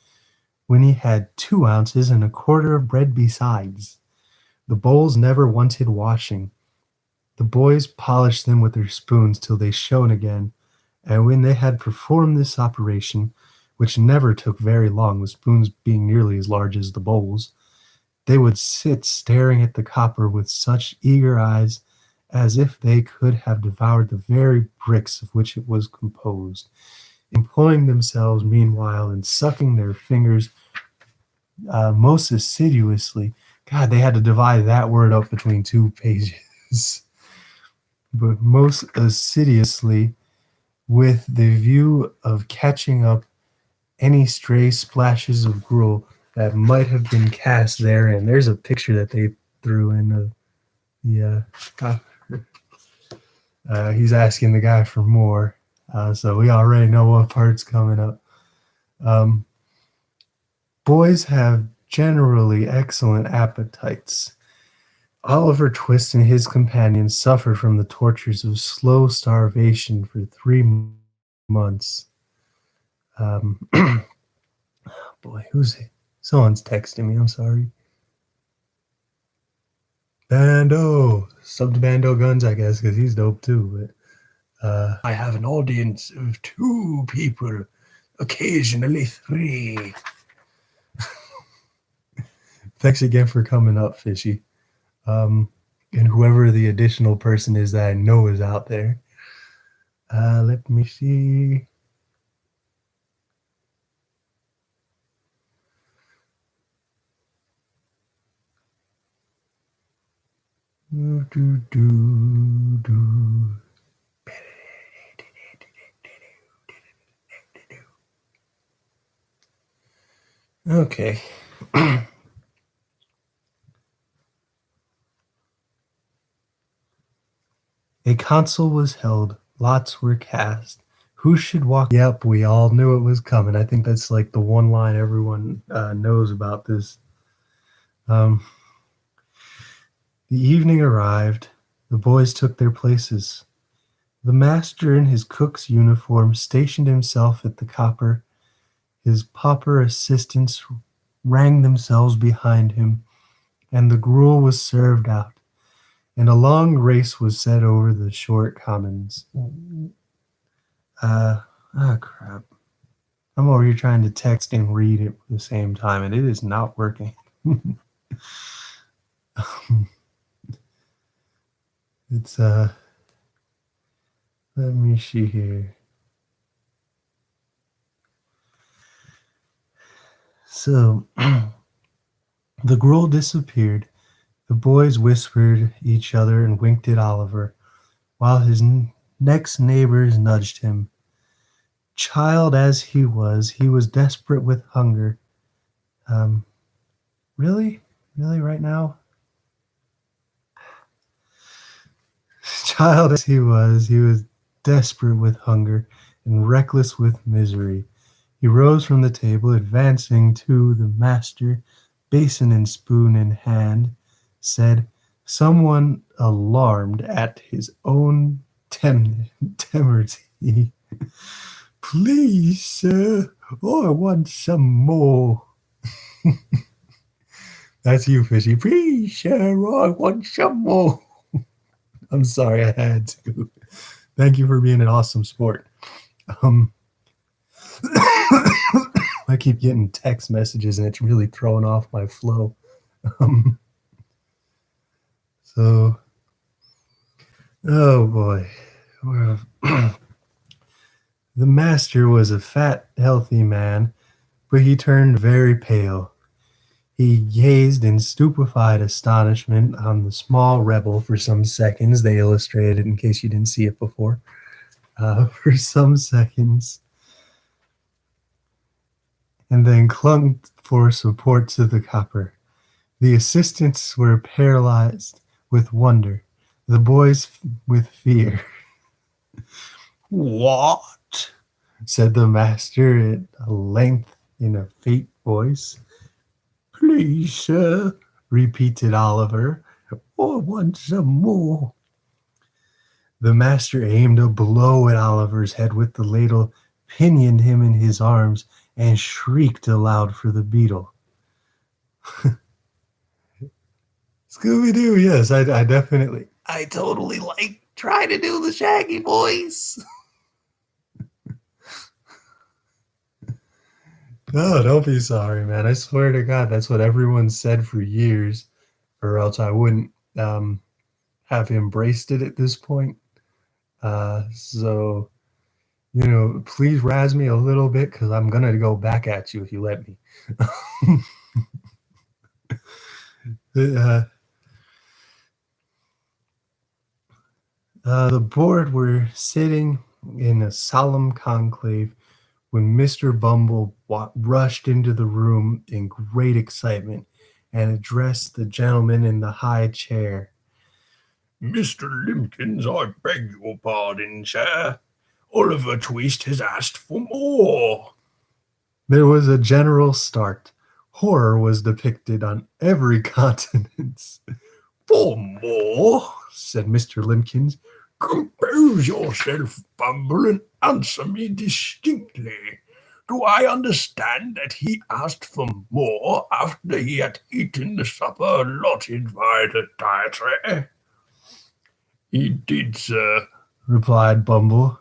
when he had 2 ounces and a quarter of bread besides. The bowls never wanted washing. The boys polished them with their spoons till they shone again, and when they had performed this operation, which never took very long, the spoons being nearly as large as the bowls, they would sit staring at the copper with such eager eyes as if they could have devoured the very bricks of which it was composed, employing themselves meanwhile in sucking their fingers most assiduously. God, they had to divide that word up between 2 pages. But most assiduously, with the view of catching up any stray splashes of gruel that might have been cast therein. There's a picture that they threw in the copper. He's asking the guy for more, so we already know what part's coming up. Boys have generally excellent appetites. Oliver Twist and his companions suffered from the tortures of slow starvation for 3 months. Boy, who's it? Someone's texting me. I'm sorry. Bando, sub to Bando Guns, I guess, because he's dope too. But I have an audience of 2 people, occasionally 3. Thanks again for coming up, Fishy. And whoever the additional person is that I know is out there. Let me see. Okay. A council was held. Lots were cast. Who should walk? Yep, we all knew it was coming. I think that's like the one line everyone knows about this. The evening arrived. The boys took their places. The master in his cook's uniform stationed himself at the copper. His pauper assistants ranged themselves behind him, and the gruel was served out, and a long race was set over the short commons. Crap. I'm over here trying to text and read at the same time, and it is not working. It's let me see here. So the girl disappeared. The boys whispered each other and winked at Oliver, while his next neighbors nudged him. Child as he was desperate with hunger. Um, really? Really, right now? Child as he was desperate with hunger and reckless with misery. He rose from the table, advancing to the master, basin and spoon in hand, said, someone alarmed at his own temerity. Please, sir, I want some more. That's you, Fishy. Please, sir, I want some more. I'm sorry, I had to. Thank you for being an awesome sport. I keep getting text messages and it's really throwing off my flow. So, oh boy. Well, the master was a fat, healthy man, but he turned very pale. He gazed in stupefied astonishment on the small rebel for some seconds. They illustrated it in case you didn't see it before. For some seconds, and then clung for support to the copper. The assistants were paralyzed with wonder, the boys with fear. What? Said the master at length in a faint voice. Please, sir, repeated Oliver. I want some more. The master aimed a blow at Oliver's head with the ladle, pinioned him in his arms, and shrieked aloud for the beetle. Scooby-Doo, yes, I definitely, I totally try to do the Shaggy voice. No, don't be sorry, man. I swear to God, that's what everyone said for years, or else I wouldn't have embraced it at this point. So, please razz me a little bit because I'm going to go back at you if you let me. The board were sitting in a solemn conclave when Mr. Bumble rushed into the room in great excitement and addressed the gentleman in the high chair. Mr. Limpkins, I beg your pardon, sir. Oliver Twist has asked for more. There was a general start. Horror was depicted on every countenance. For more, said Mr. Limpkins. Compose yourself, Bumble, and answer me distinctly. Do I understand that he asked for more after he had eaten the supper allotted by the dietary? He did, sir, replied Bumble.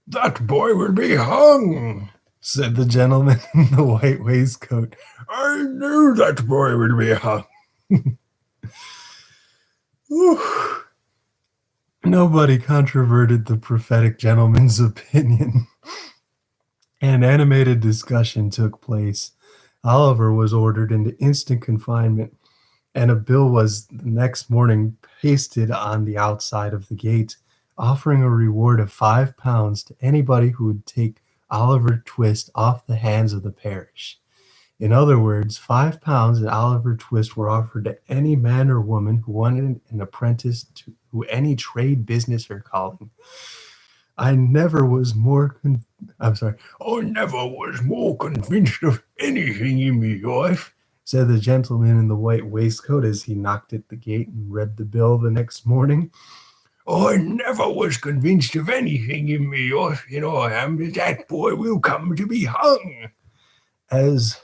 That boy will be hung, said the gentleman in the white waistcoat. I knew that boy will be hung. Nobody controverted the prophetic gentleman's opinion. An animated discussion took place. Oliver was ordered into instant confinement, and a bill was the next morning pasted on the outside of the gate, offering a reward of £5 to anybody who would take Oliver Twist off the hands of the parish. In other words, £5 and Oliver Twist were offered to any man or woman who wanted an apprentice to any trade, business, or calling. I never was more convinced of anything in my life, said the gentleman in the white waistcoat as he knocked at the gate and read the bill the next morning. I never was convinced of anything in my life, I am that boy will come to be hung. As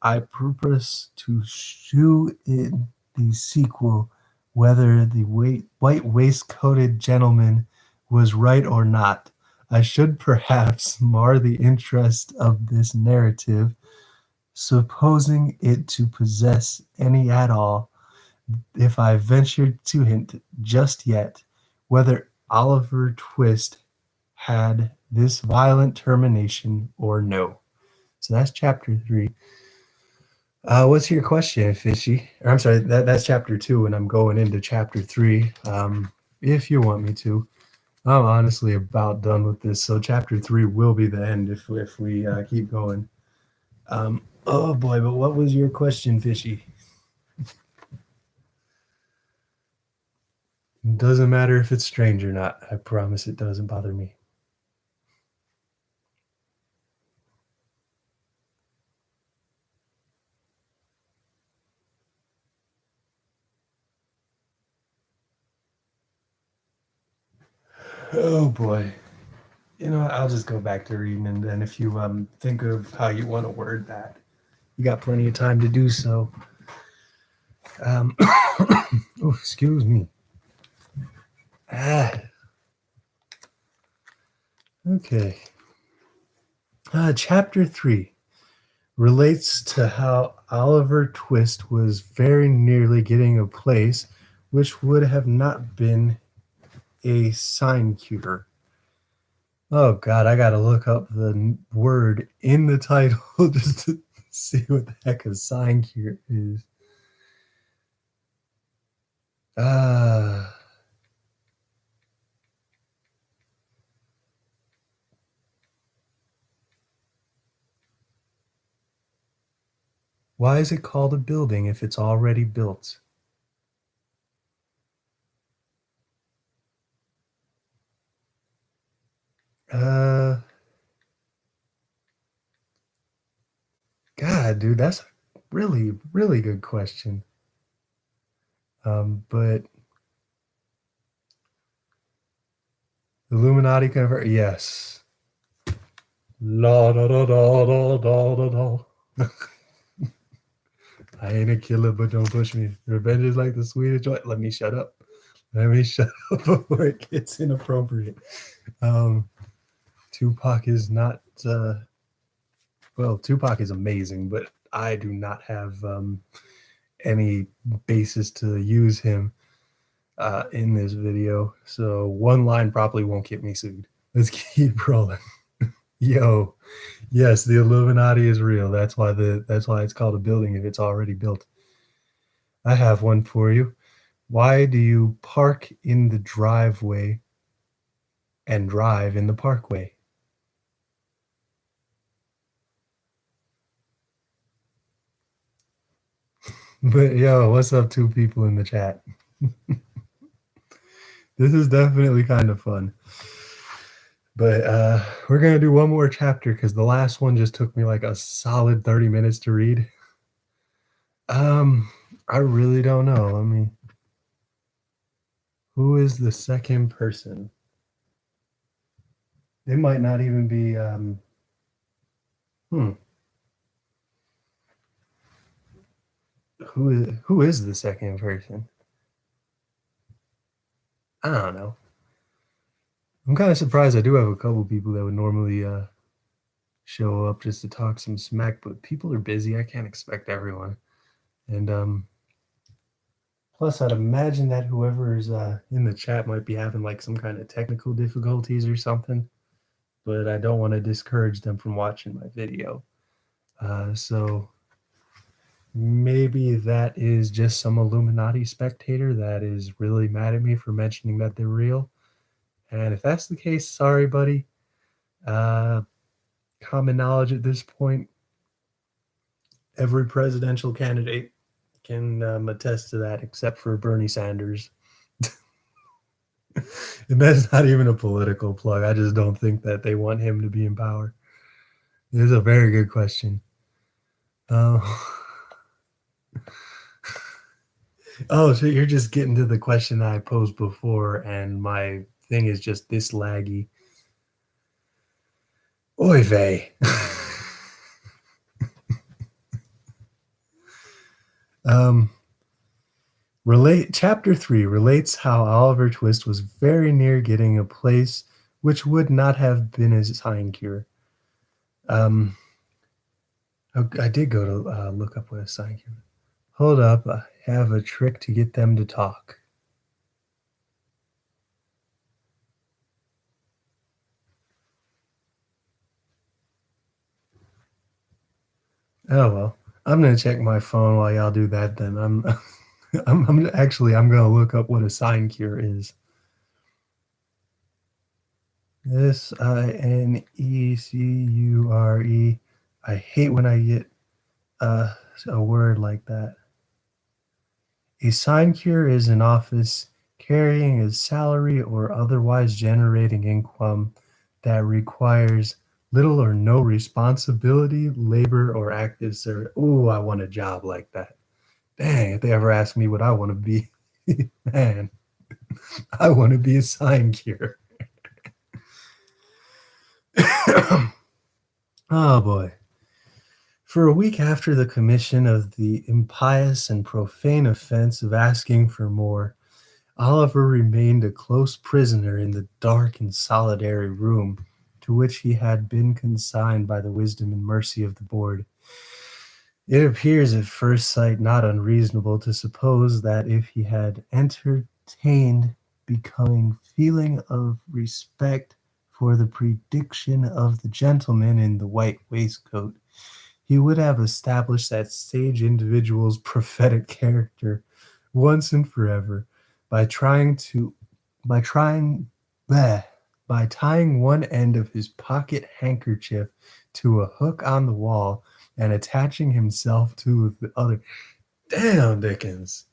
I purpose to shew in the sequel whether the white waistcoated gentleman was right or not, I should perhaps mar the interest of this narrative, supposing it to possess any at all, if I ventured to hint just yet whether Oliver Twist had this violent termination or no. So that's chapter 3. What's your question, Fishy? Or, I'm sorry, that's chapter 2, and I'm going into chapter 3. If you want me to. I'm honestly about done with this, so chapter 3 will be the end if we keep going. Oh boy, but what was your question, Fishy? Doesn't matter if it's strange or not. I promise it doesn't bother me. Oh boy. You know, I'll just go back to reading, and then if you think of how you want to word that, you got plenty of time to do so. Oh, excuse me. Okay. Chapter 3 relates to how Oliver Twist was very nearly getting a place which would have not been a sinecure. Oh God, I gotta look up the word in the title just to see what the heck a sinecure is. Why is it called a building if it's already built? God, dude, that's a really, really good question. But Illuminati convert, yes. La da da da da da da da. I ain't a killer, but don't push me. Revenge is like the sweetest joy. Let me shut up. Let me shut up before it gets inappropriate. Tupac is not. Well, Tupac is amazing, but I do not have any basis to use him in this video. So one line probably won't get me sued. Let's keep rolling. Yo, yes, the Illuminati is real. That's why it's called a building if it's already built. I have one for you. Why do you park in the driveway and drive in the parkway? But yo, what's up, 2 people in the chat? This is definitely kind of fun. But we're going to do one more chapter because the last one just took me like a solid 30 minutes to read. I really don't know. Who is the second person? It might not even be, Who is the second person? I don't know. I'm kind of surprised. I do have a couple people that would normally show up just to talk some smack, but people are busy. I can't expect everyone. And plus, I'd imagine that whoever's in the chat might be having like some kind of technical difficulties or something, but I don't want to discourage them from watching my video. So maybe that is just some Illuminati spectator that is really mad at me for mentioning that they're real. And if that's the case, sorry, buddy. Common knowledge at this point, every presidential candidate can attest to that, except for Bernie Sanders. And that's not even a political plug. I just don't think that they want him to be in power. It is a very good question. Oh, so you're just getting to the question that I posed before, and my thing is just this laggy. Oy vey. Chapter 3 relates how Oliver Twist was very near getting a place which would not have been a sinecure. I did go to look up what a sinecure. Hold up, I have a trick to get them to talk. Oh well, I'm gonna check my phone while y'all do that. Then I'm gonna look up what a sign cure is. SINECURE. I hate when I get a word like that. A sinecure is an office carrying a salary or otherwise generating income that requires little or no responsibility, labor, or active service. Ooh, I want a job like that. Dang, if they ever ask me what I want to be, man, I want to be a sinecure. Oh boy. For a week after the commission of the impious and profane offense of asking for more, Oliver remained a close prisoner in the dark and solitary room to which he had been consigned by the wisdom and mercy of the board. It appears at first sight not unreasonable to suppose that if he had entertained becoming feeling of respect for the prediction of the gentleman in the white waistcoat, he would have established that sage individual's prophetic character once and forever by by tying one end of his pocket handkerchief to a hook on the wall and attaching himself to the other. Damn, Dickens.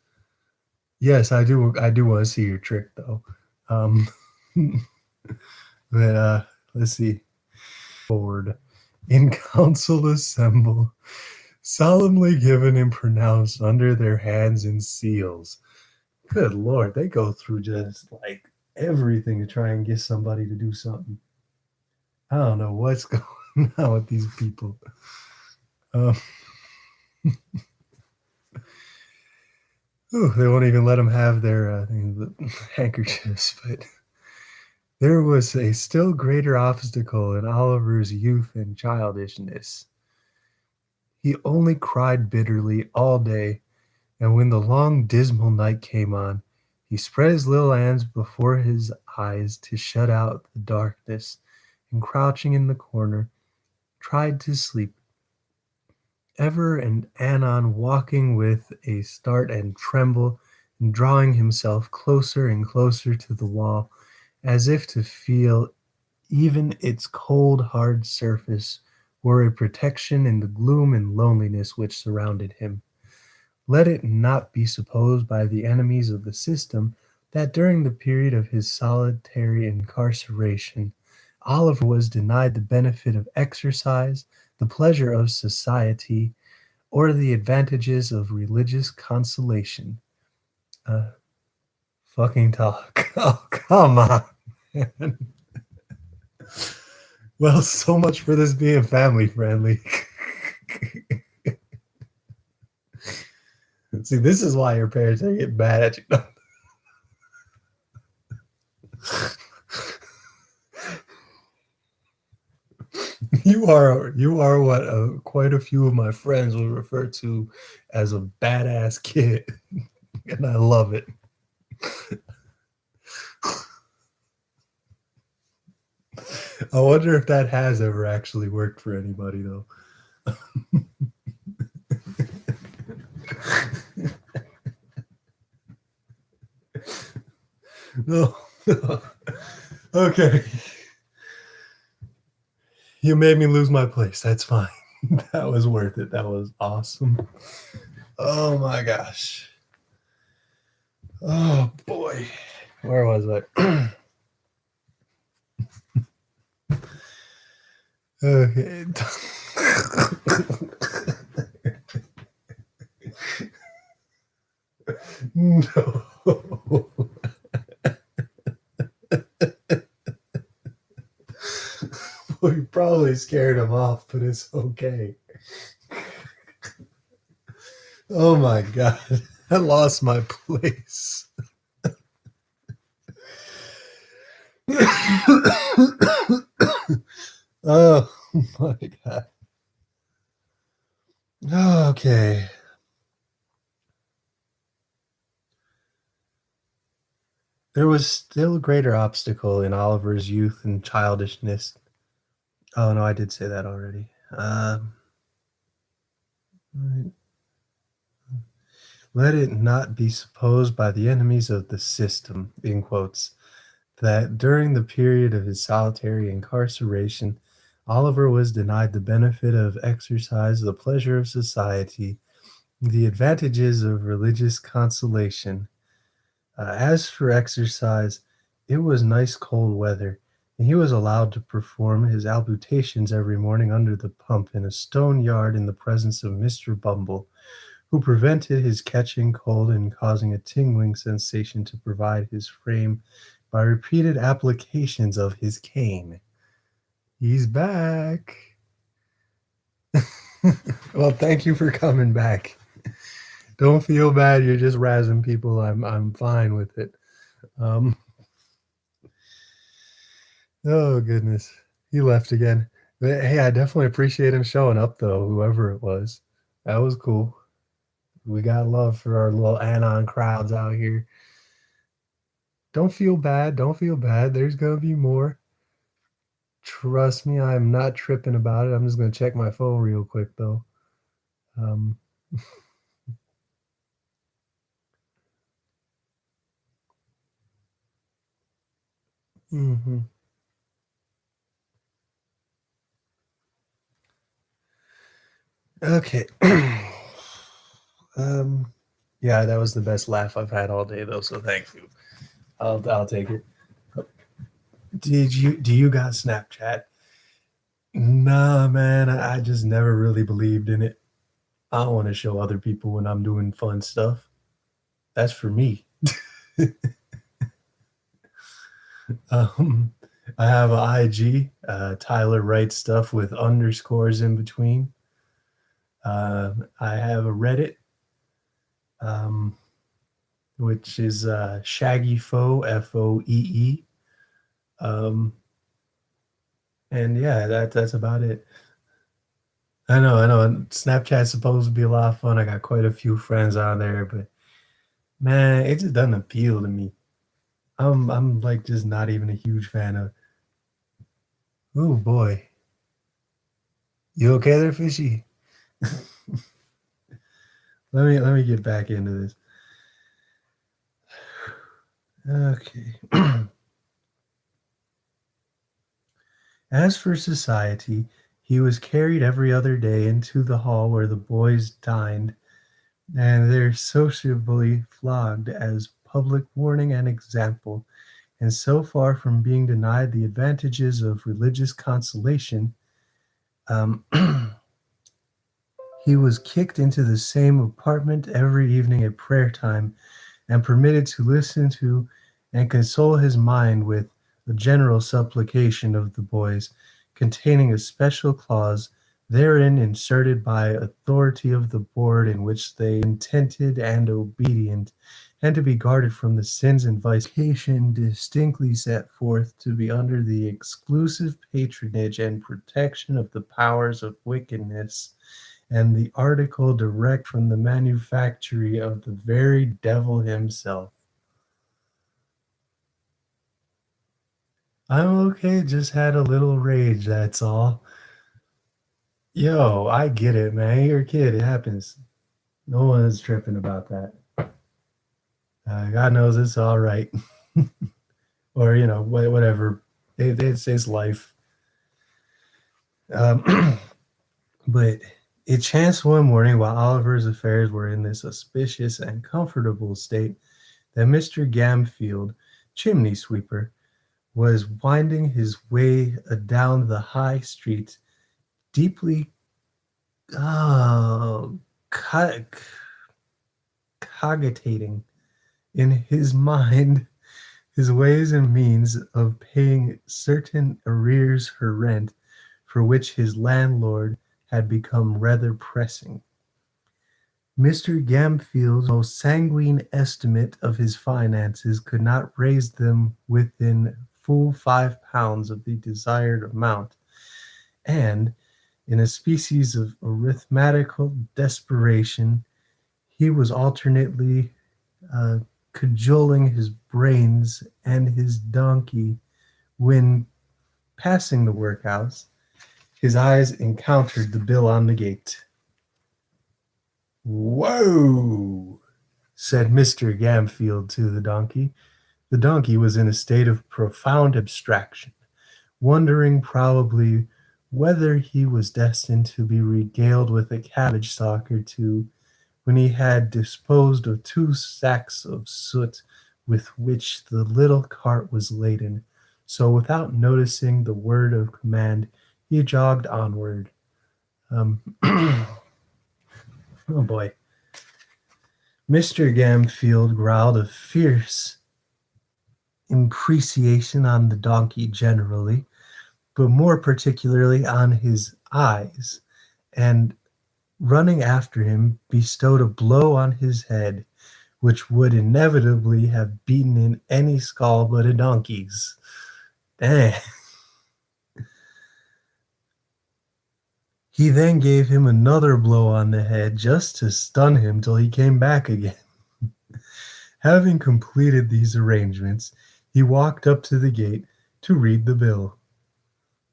Yes, I do want to see your trick though. Um but let's see. Forward. In council assemble, solemnly given and pronounced under their hands and seals. Good Lord, they go through just like everything to try and get somebody to do something. I don't know what's going on with these people. They won't even let them have their handkerchiefs, but there was a still greater obstacle in Oliver's youth and childishness. He only cried bitterly all day, and when the long dismal night came on, he spread his little hands before his eyes to shut out the darkness, and crouching in the corner, tried to sleep, ever and anon walking with a start and tremble, and drawing himself closer and closer to the wall, as if to feel even its cold, hard surface were a protection in the gloom and loneliness which surrounded him. Let it not be supposed by the enemies of the system that during the period of his solitary incarceration, Oliver was denied the benefit of exercise, the pleasure of society, or the advantages of religious consolation. Fucking talk. Oh, come on, man. Well, so much for this being family friendly. See, this is why your parents are getting mad at you. You are what quite a few of my friends will refer to as a badass kid, and I love it. I wonder if that has ever actually worked for anybody, though. No. Okay. You made me lose my place. That's fine. That was worth it. That was awesome. Oh my gosh. Oh boy. Where was I? Okay. No. We probably scared him off, but it's okay. Oh my god. I lost my place. Oh my god. Okay. There was still a greater obstacle in Oliver's youth and childishness. Oh no, I did say that already. Right. Let it not be supposed by the enemies of the system, in quotes, that during the period of his solitary incarceration, Oliver was denied the benefit of exercise, the pleasure of society, the advantages of religious consolation. As for exercise, it was nice cold weather, and he was allowed to perform his ablutions every morning under the pump in a stone yard in the presence of Mr. Bumble, who prevented his catching cold and causing a tingling sensation to provide his frame by repeated applications of his cane. He's back. Well, thank you for coming back. Don't feel bad. You're just razzing people. I'm fine with it. Um, oh goodness, he left again. But, hey, I definitely appreciate him showing up though. Whoever it was, that was cool. We got love for our little anon crowds out here. Don't feel bad. Don't feel bad. There's gonna be more. Trust me, I'm not tripping about it. I'm just gonna check my phone real quick though. Um, mhm. Okay. um, yeah, that was the best laugh I've had all day though. So thank you. I'll take it. Do you got Snapchat? Nah, man, I just never really believed in it. I don't want to show other people when I'm doing fun stuff. That's for me. um, I have an IG. Tyler writes stuff with underscores in between. I have a Reddit, um, which is Shaggy Foe, FOEE. Um, and yeah, that's about it. I know. And Snapchat's supposed to be a lot of fun. I got quite a few friends on there, but man, it just doesn't appeal to me. I'm like just not even a huge fan of. Oh boy, you okay there, fishy? let me get back into this. Okay. As for society, he was carried every other day into the hall where the boys dined, and they're sociably flogged as public warning and example. And so far from being denied the advantages of religious consolation, um, he was kicked into the same apartment every evening at prayer time and permitted to listen to and console his mind with the general supplication of the boys, containing a special clause therein inserted by authority of the board in which they intended and obedient, and to be guarded from the sins and vication distinctly set forth to be under the exclusive patronage and protection of the powers of wickedness, and the article direct from the manufactory of the very devil himself. I'm okay, just had a little rage, that's all. Yo, I get it, man. You're a kid, it happens. No one is tripping about that. God knows it's all right. Or, whatever. It's life. But it chanced one morning while Oliver's affairs were in this auspicious and comfortable state that Mr. Gamfield, chimney sweeper, was winding his way down the high street, deeply cogitating in his mind his ways and means of paying certain arrears for rent for which his landlord had become rather pressing. Mr. Gamfield's most sanguine estimate of his finances could not raise them within full £5 of the desired amount, and, in a species of arithmetical desperation, he was alternately cajoling his brains and his donkey when passing the workhouse. His eyes encountered the bill on the gate. "Whoa," said Mr. Gamfield to the donkey. The donkey was in a state of profound abstraction, wondering probably whether he was destined to be regaled with a cabbage stalk or two when he had disposed of 2 sacks of soot with which the little cart was laden. So without noticing the word of command, he jogged onward. Oh boy. Mr. Gamfield growled a fierce imprecation on the donkey generally, but more particularly on his eyes, and running after him, bestowed a blow on his head, which would inevitably have beaten in any skull but a donkey's. Dang. He then gave him another blow on the head just to stun him till he came back again. Having completed these arrangements, he walked up to the gate to read the bill.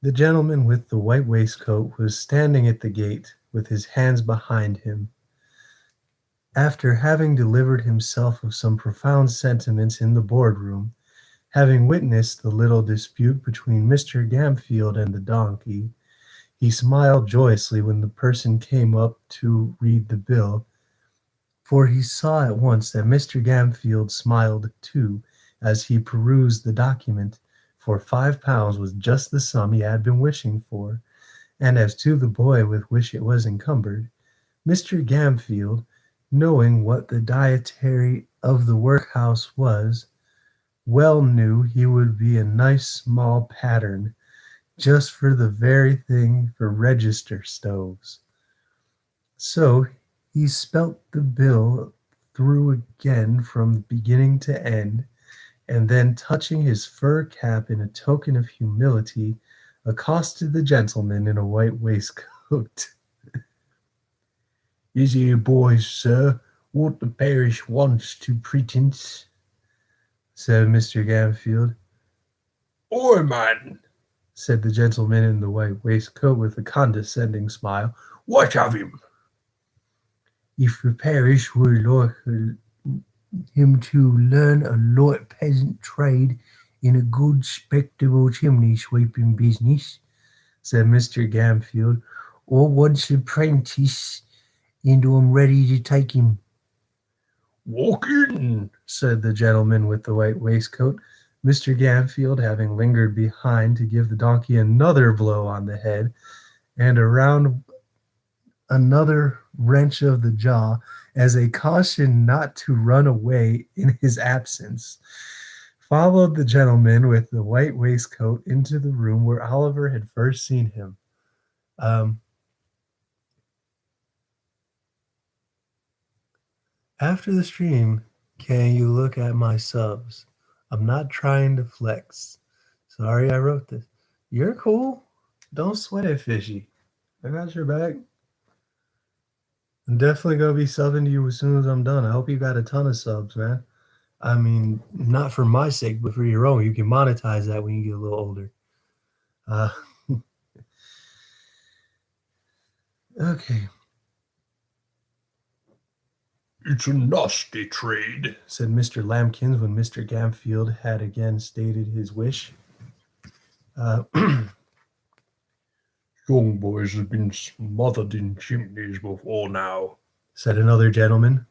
The gentleman with the white waistcoat was standing at the gate with his hands behind him. After having delivered himself of some profound sentiments in the boardroom, having witnessed the little dispute between Mr. Gamfield and the donkey, he smiled joyously when the person came up to read the bill, for he saw at once that Mr. Gamfield smiled too as he perused the document, for £5 was just the sum he had been wishing for, and as to the boy with which it was encumbered, Mr. Gamfield, knowing what the dietary of the workhouse was, well knew he would be a nice small pattern, just for the very thing for register stoves. So he spelt the bill through again from beginning to end, and then touching his fur cap in a token of humility, accosted the gentleman in a white waistcoat. "Is here, boys, sir, what the parish wants to pretence?" said Mr. Gamfield. "Oi, man," said the gentleman in the white waistcoat with a condescending smile. "What of him?" "If the parish would like him to learn a light peasant trade in a good, spectable chimney sweeping business," said Mr. Gamfield, "or wants an apprentice, and I'm ready to take him." "Walk in," said the gentleman with the white waistcoat. Mr. Gamfield, having lingered behind to give the donkey another blow on the head and around another wrench of the jaw as a caution not to run away in his absence, followed the gentleman with the white waistcoat into the room where Oliver had first seen him. After the stream, can you look at my subs? I'm not trying to flex. Sorry I wrote this. You're cool. Don't sweat it, Fishy. I got your back. I'm definitely going to be subbing to you as soon as I'm done. I hope you got a ton of subs, man. I mean, not for my sake, but for your own. You can monetize that when you get a little older. Okay. "It's a nasty trade," said Mr. Lambkins when Mr. Gamfield had again stated his wish. "Young boys have been smothered in chimneys before now," said another gentleman.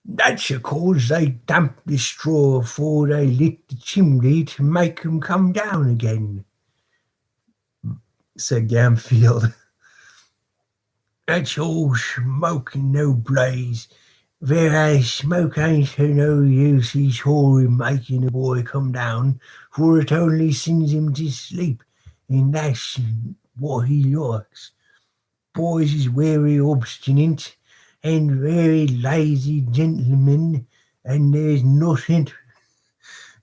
"That's because they dumped the straw afore they lit the chimney to make 'em come down again," said Gamfield. "That's all smoke and no blaze. Whereas smoke ain't of no use his whoring making a boy come down, for it only sends him to sleep, and that's what he likes. Boys is very obstinate and very lazy gentlemen, and there's nothing..."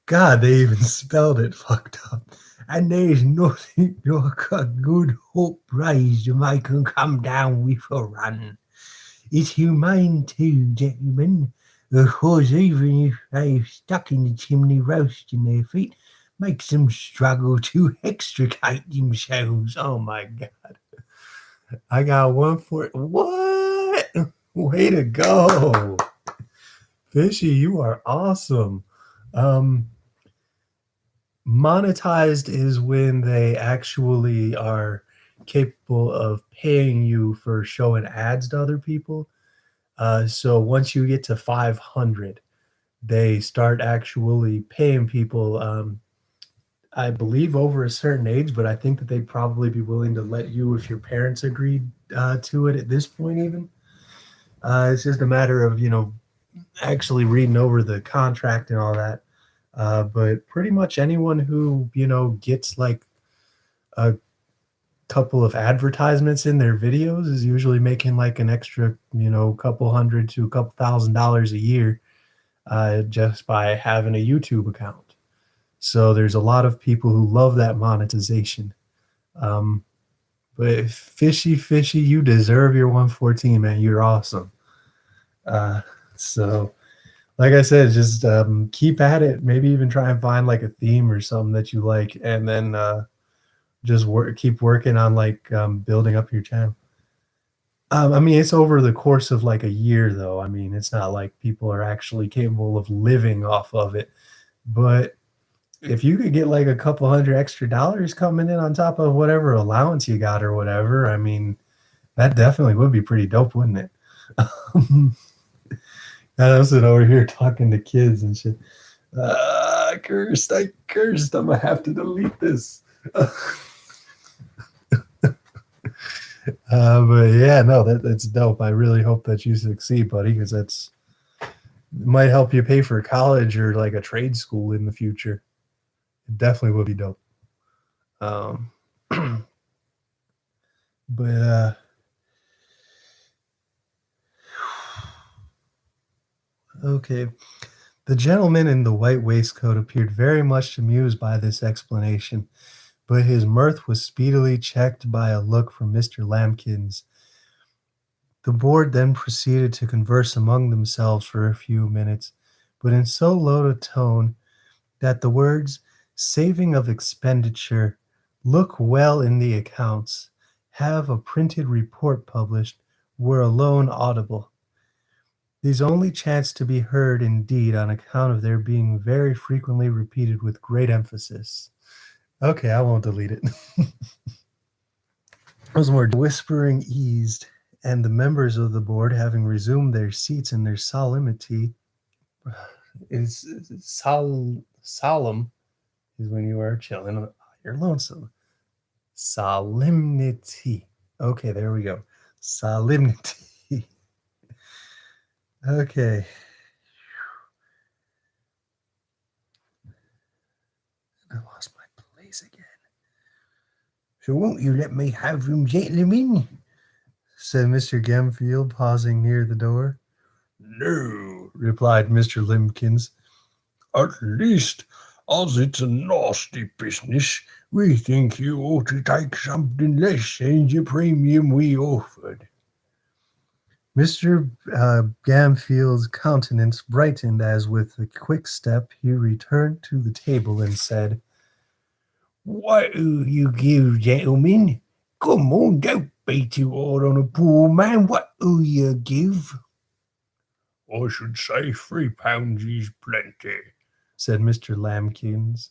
God, they even spelled it fucked up. "And there's nothing like a good hot breeze to make 'em come down with a run. It's humane too, gentlemen, Because even if they're stuck in the chimney roasting their feet, makes them struggle to extricate themselves. Oh my God. I got one for what? Way to go. Fishy, you are awesome. Monetized is when they actually are capable of paying you for showing ads to other people. So once you get to 500, they start actually paying people. I believe over a certain age, but I think that they'd probably be willing to let you if your parents agreed to it at this point. Even it's just a matter of actually reading over the contract and all that. But pretty much anyone who gets like a couple of advertisements in their videos is usually making like an extra couple hundred to a couple $1,000s a year just by having a YouTube account. So there's a lot of people who love that monetization. But fishy, you deserve your 114, man. You're awesome. So like I said, just keep at it. Maybe even try and find like a theme or something that you like, and then just keep working on like building up your channel. I mean, it's over the course of like a year, though. I mean, it's not like people are actually capable of living off of it. But if you could get like a couple hundred extra dollars coming in on top of whatever allowance you got or whatever, I mean, that definitely would be pretty dope, wouldn't it? And I'm sitting over here talking to kids and shit. I cursed. I'm gonna have to delete this. But yeah, no, that's dope. I really hope that you succeed, buddy, because it might help you pay for college or like a trade school in the future. It definitely would be dope. But okay. The gentleman in the white waistcoat appeared very much amused by this explanation, but his mirth was speedily checked by a look from Mr. Lambkins. The board then proceeded to converse among themselves for a few minutes, but in so low a tone that the words saving of expenditure, look well in the accounts, have a printed report published, were alone audible. These only chanced to be heard indeed on account of their being very frequently repeated with great emphasis. Okay, I won't delete it. Those more whispering eased, and the members of the board, having resumed their seats in their solemnity, solemn is when you are chilling. You're lonesome. Solemnity. Okay, there we go. Solemnity. Okay. I lost my place again. So won't you let me have them, gentlemen? Said Mr. Gemfield, pausing near the door. No, Replied Mr. Limbkins. at least, as it's a nasty business, we think you ought to take something less than the premium we offered. Mr. Gamfield's countenance brightened as with a quick step he returned to the table and said, What do you give, gentlemen? Come on, don't be too hard on a poor man. What do you give? I should say £3 is plenty. said Mr. Lambkins.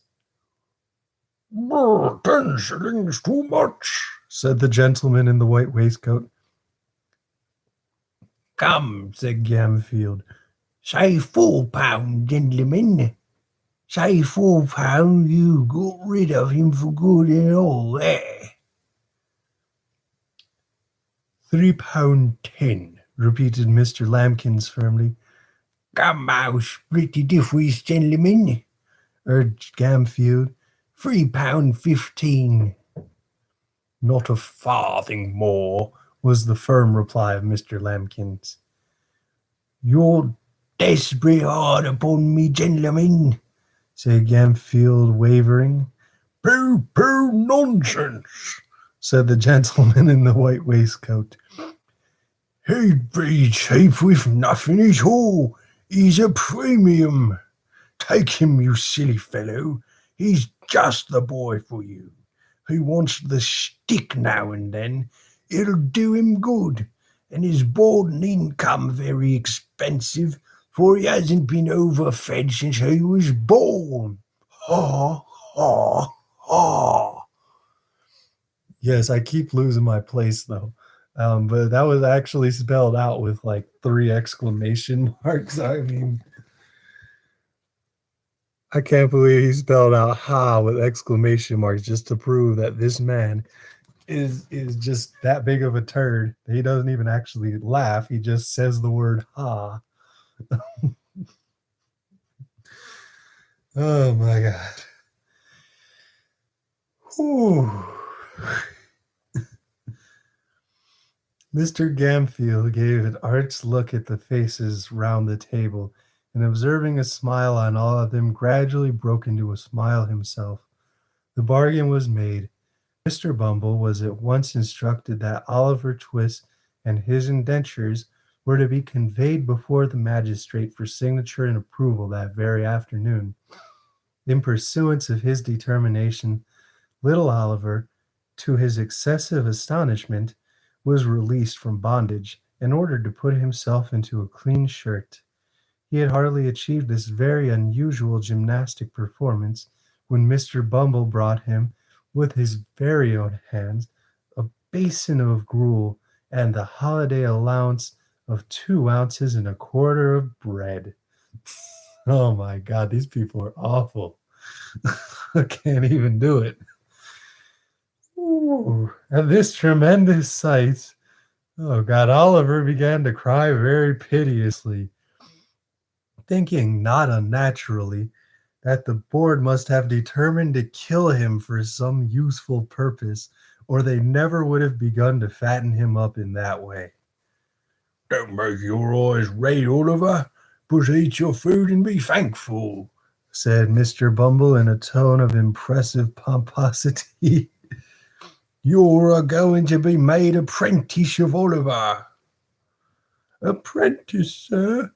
10 shillings too much, said the gentleman in the white waistcoat. Come, Said Gamfield. say £4, gentlemen. Say £4, you got rid of him for good and all there. £3.10, repeated Mr. Lambkins firmly. Come out, split the difference, gentlemen, urged Gamfield. £3.15. Not a farthing more, was the firm reply of Mr. Lambkins. You're desperate hard upon me, gentlemen, said Gamfield, wavering. Pooh, nonsense, said the gentleman in the white waistcoat. He'd be cheap with nothing at all. He's a premium. Take him, you silly fellow. He's just the boy for you. He wants the stick now and then. It'll do him good. And his board needn't come very expensive, for he hasn't been overfed since he was born. Ha, ha, ha. Yes, I keep losing my place though. But that was actually spelled out with like 3 exclamation marks. I mean, I can't believe he spelled out "ha" with exclamation marks just to prove that this man is just that big of a turd. He doesn't even actually laugh. He just says the word "ha." Oh my god. Whew. Mr. Gamfield gave an arch look at the faces round the table, and observing a smile on all of them, gradually broke into a smile himself. The bargain was made. Mr. Bumble was at once instructed that Oliver Twist and his indentures were to be conveyed before the magistrate for signature and approval that very afternoon. In pursuance of his determination, little Oliver, to his excessive astonishment, was released from bondage and ordered to put himself into a clean shirt. He had hardly achieved this very unusual gymnastic performance when Mr. Bumble brought him, with his very own hands, a basin of gruel and the holiday allowance of 2 ounces and a quarter of bread. Oh my God, these people are awful. I can't even do it. Ooh, at this tremendous sight, oh God, Oliver began to cry very piteously, thinking not unnaturally that the board must have determined to kill him for some useful purpose, or they never would have begun to fatten him up in that way. Don't make your eyes red, Oliver, but eat your food and be thankful, said Mr. Bumble in a tone of impressive pomposity. You're going to be made apprentice of Oliver. Apprentice, sir,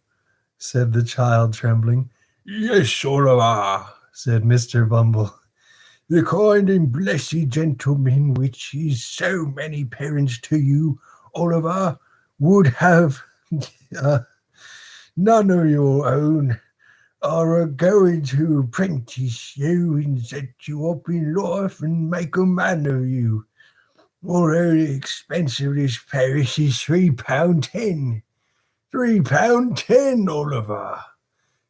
said the child, trembling. Yes, Oliver, said Mr. Bumble. The kind and blessed gentleman which is so many parents to you, Oliver, would have none of your own, are going to apprentice you and set you up in life and make a man of you. Although the expense of this parish is £3.10. £3.10, Oliver.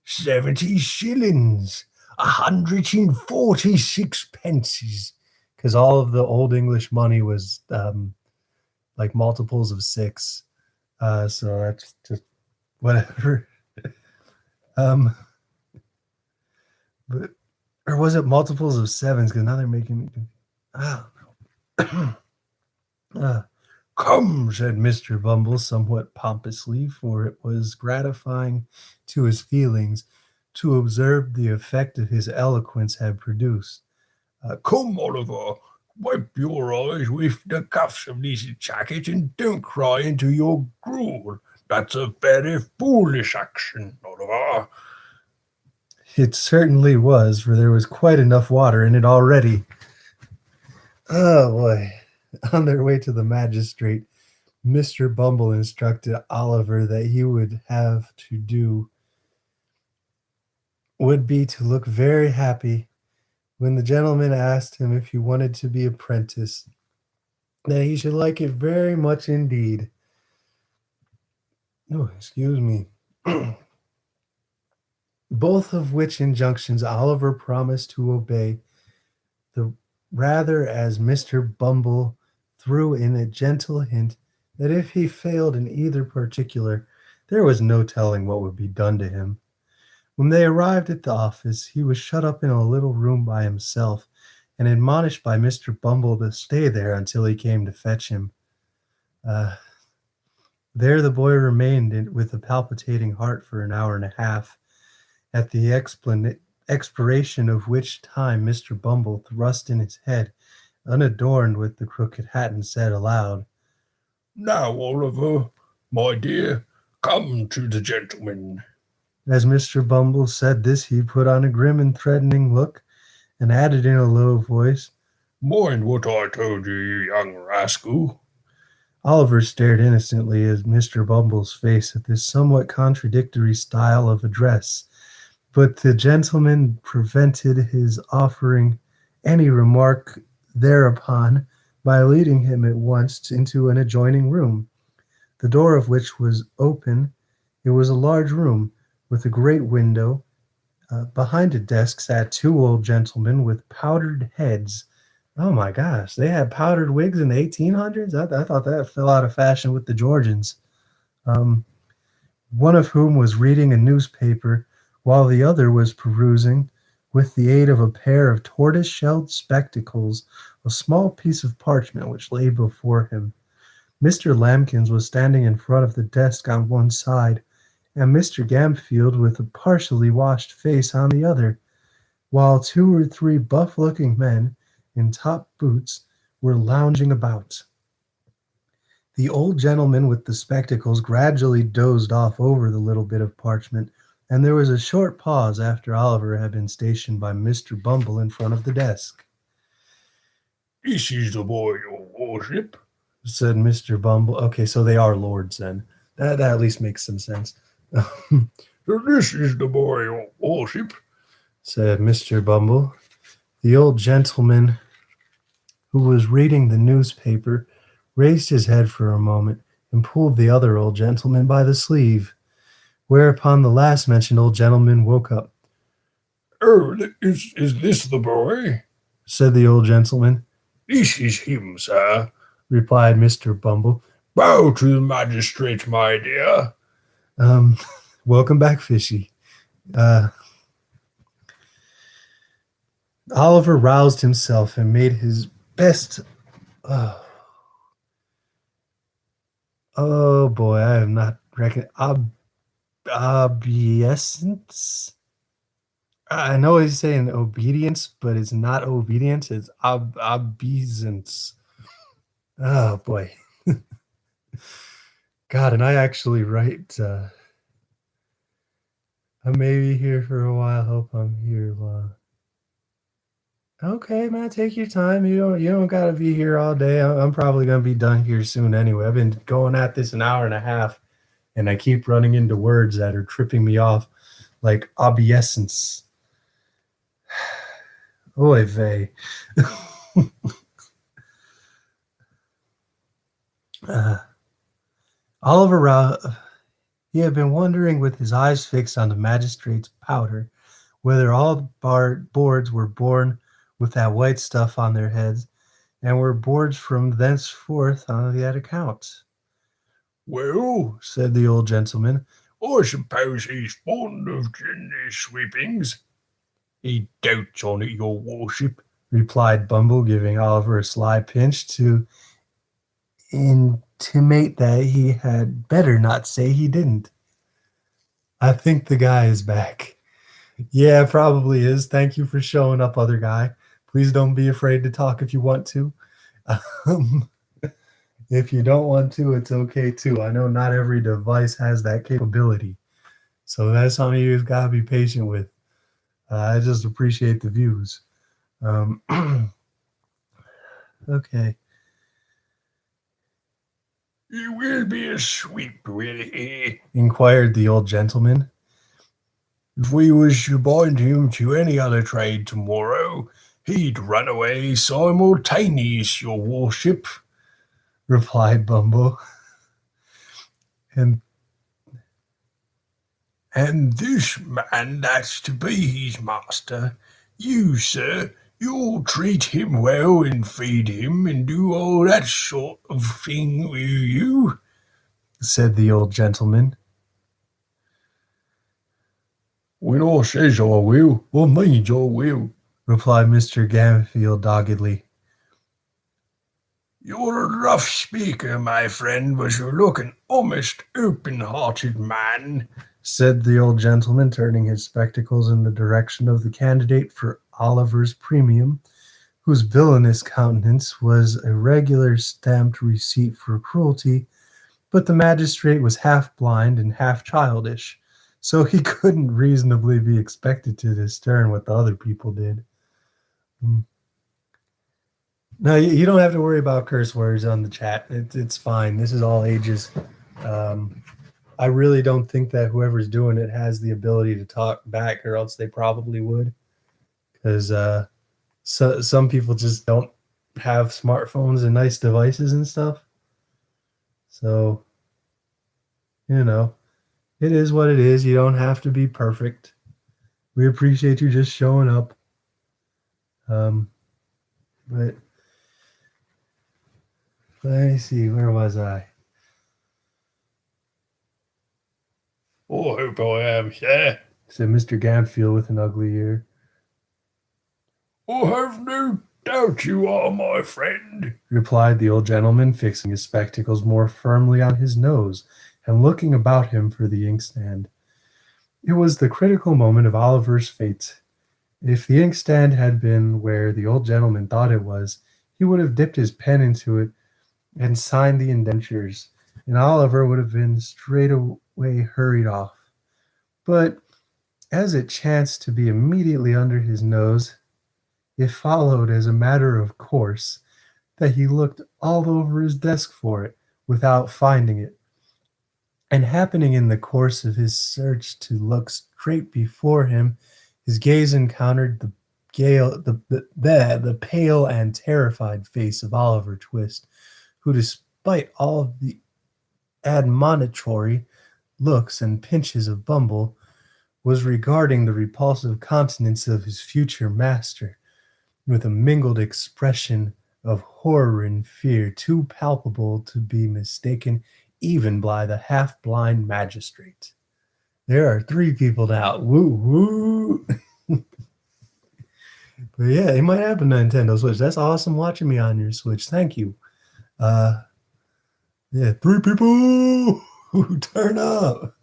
70 shillings. 146 pences. Because all of the Old English money was like multiples of 6. So that's just whatever. But or was it multiples of 7s? Because now they're making me. Come, said Mr. Bumble somewhat pompously, for it was gratifying to his feelings to observe the effect of his eloquence had produced. Come, Oliver, wipe your eyes with the cuffs of this jacket and don't cry into your gruel. That's a very foolish action, Oliver. It certainly was, for there was quite enough water in it already. Oh boy. On their way to the magistrate, Mr. Bumble instructed Oliver that he would have to do would be to look very happy when the gentleman asked him if he wanted to be apprenticed, that he should like it very much indeed. Oh, excuse me. Both of which injunctions Oliver promised to obey, the rather as Mr. Bumble threw in a gentle hint that if he failed in either particular, there was no telling what would be done to him. When they arrived at the office, he was shut up in a little room by himself and admonished by Mr. Bumble to stay there until he came to fetch him. There the boy remained with a palpitating heart for an hour and a half, at the expiration of which time Mr. Bumble thrust in his head, unadorned with the crooked hat, and said aloud, Now, Oliver, my dear, come to the gentleman. As Mr. Bumble said this, he put on a grim and threatening look and added in a low voice, Mind what I told you, you young rascal. Oliver stared innocently at Mr. Bumble's face at this somewhat contradictory style of address, but the gentleman prevented his offering any remark thereupon by leading him at once into an adjoining room, the door of which was open. It was a large room with a great window. Behind a desk sat two old gentlemen with powdered heads. Oh my gosh, they had powdered wigs in the 1800s? I thought that fell out of fashion with the Georgians. Um, one of whom was reading a newspaper while the other was perusing, with the aid of a pair of tortoise-shelled spectacles, a small piece of parchment which lay before him. Mr. Lambkins was standing in front of the desk on one side, and Mr. Gamfield with a partially washed face on the other, while two or three buff-looking men in top boots were lounging about. The old gentleman with the spectacles gradually dozed off over the little bit of parchment, and there was a short pause after Oliver had been stationed by Mr. Bumble in front of the desk. This is the boy, your worship, Said Mr. Bumble. Okay, so they are lords then. That at least makes some sense. This is the boy, your worship. Said Mr. Bumble. The old gentleman who was reading the newspaper raised his head for a moment and pulled the other old gentleman by the sleeve, whereupon the last mentioned old gentleman woke up. Oh, is this the boy? Said the old gentleman. This is him, sir. Replied Mr. Bumble. Bow to the magistrate, my dear. Welcome back, Fishy. Oliver roused himself and made his best. Oh boy, I am not reckoning. Obeisance? I know he's saying obedience, but it's not obedience, it's obeisance. Oh boy. God, and I actually write I may be here for a while. Hope I'm here long. Okay, man, take your time. You don't gotta be here all day. I'm probably gonna be done here soon anyway. I've been going at this an hour and a half, and I keep running into words that are tripping me off, like obeisance. Oy vey. Oliver, he had been wondering with his eyes fixed on the magistrate's powder, whether all boards were born with that white stuff on their heads, and were boards from thenceforth on that account. Well, Said the old gentleman. I suppose he's fond of chimney sweepings. He dotes on it, your worship. Replied Bumble, giving Oliver a sly pinch to intimate that he had better not say he didn't. I think the guy is back. Yeah, probably is. Thank you for showing up, other guy. Please don't be afraid to talk if you want to. If you don't want to, it's okay too. I know not every device has that capability. So that's something you've got to be patient with. I just appreciate the views. Okay. He will be a sweep, will he? Inquired the old gentleman. If we was to bind him to any other trade tomorrow, he'd run away simultaneous, your worship. Replied Bumble. And this man that's to be his master, you, sir, you'll treat him well and feed him and do all that sort of thing, will you? Said the old gentleman. When I says I will, I means I will. Replied Mr. Gamfield doggedly. You're a rough speaker, my friend, but you look an honest, open-hearted man. Said the old gentleman, turning his spectacles in the direction of the candidate for Oliver's premium, whose villainous countenance was a regular stamped receipt for cruelty, but the magistrate was half blind and half childish, so he couldn't reasonably be expected to discern what the other people did. No, you don't have to worry about curse words on the chat. It's fine. This is all ages. I really don't think that whoever's doing it has the ability to talk back, or else they probably would. Because some people just don't have smartphones and nice devices and stuff. So, it is what it is. You don't have to be perfect. We appreciate you just showing up. But let me see, where was I? Oh, I hope I am, sir. Said Mr. Gamfield with an ugly ear. I have no doubt you are, my friend, Replied the old gentleman, fixing his spectacles more firmly on his nose and looking about him for the inkstand. It was the critical moment of Oliver's fate. If the inkstand had been where the old gentleman thought it was, he would have dipped his pen into it and signed the indentures, and Oliver would have been straightway hurried off. But as it chanced to be immediately under his nose, it followed as a matter of course that he looked all over his desk for it without finding it. And happening in the course of his search to look straight before him, his gaze encountered the pale and terrified face of Oliver Twist, who, despite all the admonitory looks and pinches of Bumble, was regarding the repulsive countenance of his future master with a mingled expression of horror and fear too palpable to be mistaken even by the half-blind magistrate. There are 3 people now. Woo woo. But yeah, it might have a Nintendo Switch. That's awesome watching me on your Switch. Thank you. Yeah, 3 people who turn up.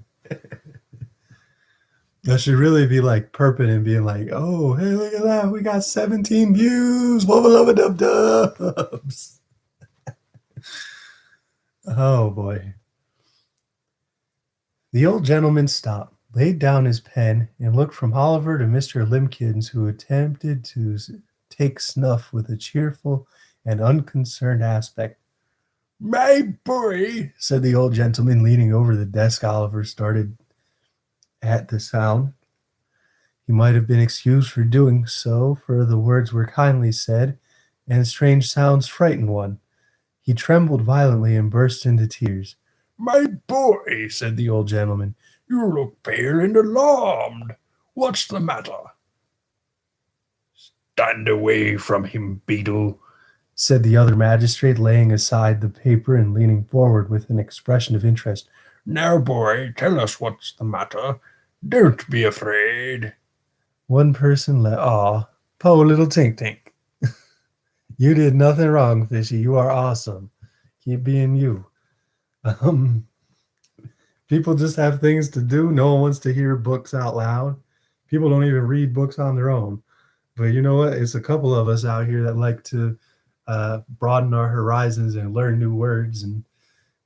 I should really be like perping and being like, oh, hey, look at that. We got 17 views. Wubba dub dubs. Oh boy. The old gentleman stopped, laid down his pen, and looked from Oliver to Mr. Limbkins, who attempted to take snuff with a cheerful and unconcerned aspect. My boy, said the old gentleman, leaning over the desk. Oliver started at the sound. He might have been excused for doing so, for the words were kindly said, and strange sounds frightened one. He trembled violently and burst into tears. My boy, said the old gentleman, you look pale and alarmed. What's the matter? Stand away from him, Beetle, said the other magistrate, laying aside the paper and leaning forward with an expression of interest. Now, boy, tell us what's the matter. Don't be afraid. One person poor little Tink Tink. You did nothing wrong, Fishy. You are awesome. Keep being you. People just have things to do. No one wants to hear books out loud. People don't even read books on their own. But you know what? It's a couple of us out here that like to broaden our horizons and learn new words and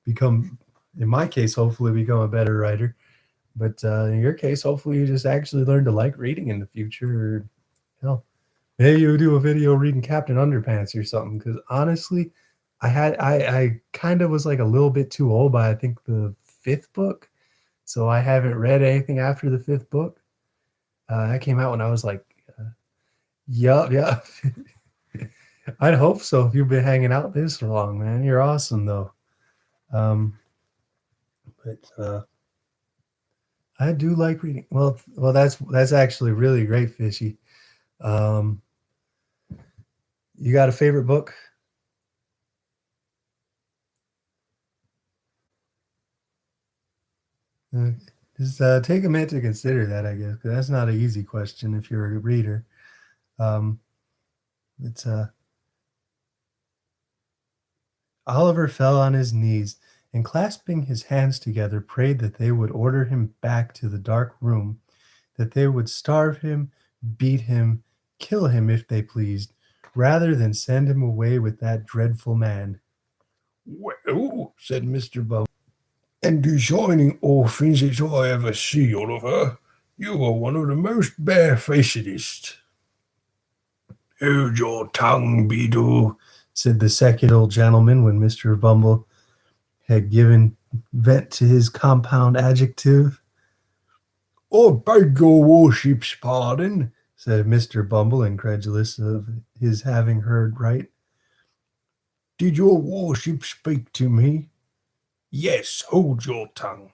become, in my case, hopefully become a better writer. But in your case, hopefully you just actually learn to like reading in the future. Or, hell, maybe you do a video reading Captain Underpants or something. Because honestly, I kind of was like a little bit too old by I think the 5th book. So I haven't read anything after the 5th book. That came out when I was like, yeah. I'd hope so if you've been hanging out this long, man. You're awesome, though. But I do like reading. Well, that's actually really great, Fishy. You got a favorite book? Just take a minute to consider that, I guess, because that's not an easy question if you're a reader. Oliver fell on his knees and, clasping his hands together, prayed that they would order him back to the dark room, that they would starve him, beat him, kill him if they pleased, rather than send him away with that dreadful man. Well, said Mr. Bumble. and designing orphans as I ever see, Oliver. You are one of the most barefacedest. Hold your tongue, Beetle, said the second old gentleman when Mr. Bumble had given vent to his compound adjective. I beg your worship's pardon, said Mr. Bumble, incredulous of his having heard right. Did your worship speak to me? Yes, hold your tongue.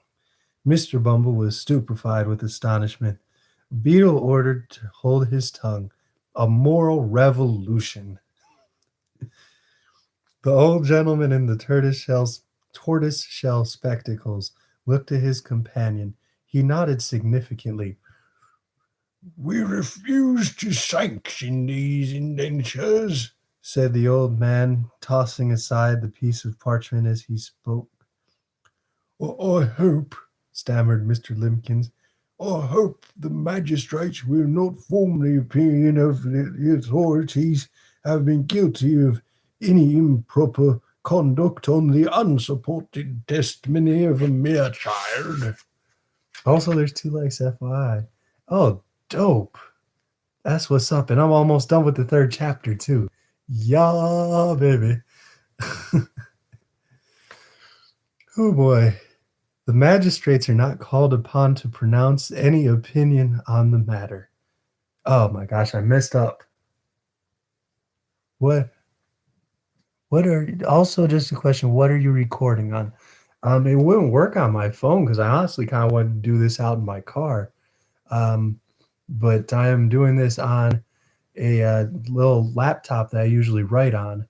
Mr. Bumble was stupefied with astonishment. Beetle ordered to hold his tongue. A moral revolution. The old gentleman in the tortoise-shell spectacles looked at his companion. He nodded significantly. We refuse to sanction these indentures, said the old man, tossing aside the piece of parchment as he spoke. I hope, stammered Mr. Limpkins, I hope the magistrates will not form the opinion of the authorities have been guilty of any improper conduct on the unsupported testimony of a mere child. Also, there's 2 likes, FYI. Oh, dope. That's what's up. And I'm almost done with the 3rd chapter, too. Yeah, baby. Oh, boy. The magistrates are not called upon to pronounce any opinion on the matter. Oh, my gosh, I messed up. What are, also just a question, what are you recording on? It wouldn't work on my phone because I honestly kind of wanted to do this out in my car. But I am doing this on a little laptop that I usually write on.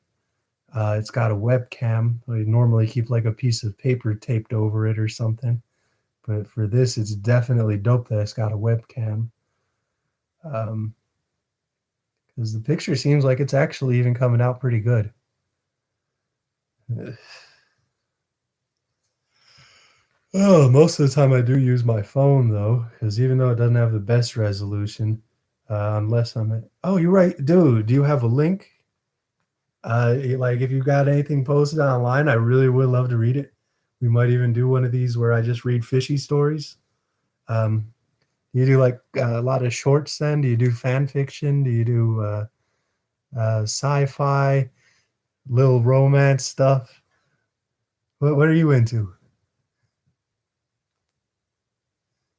It's got a webcam. I normally keep like a piece of paper taped over it or something. But for this, it's definitely dope that it's got a webcam. Because the picture seems like it's actually even coming out pretty good. Oh, most of the time I do use my phone though, because even though it doesn't have the best resolution, unless I'm at, oh, you're right, dude. Do you have a link? Like if you got anything posted online, I really would love to read it. We might even do one of these where I just read fishy stories. You do like a lot of shorts then? Do you do fan fiction? Do you do sci-fi, little romance stuff? What are you into?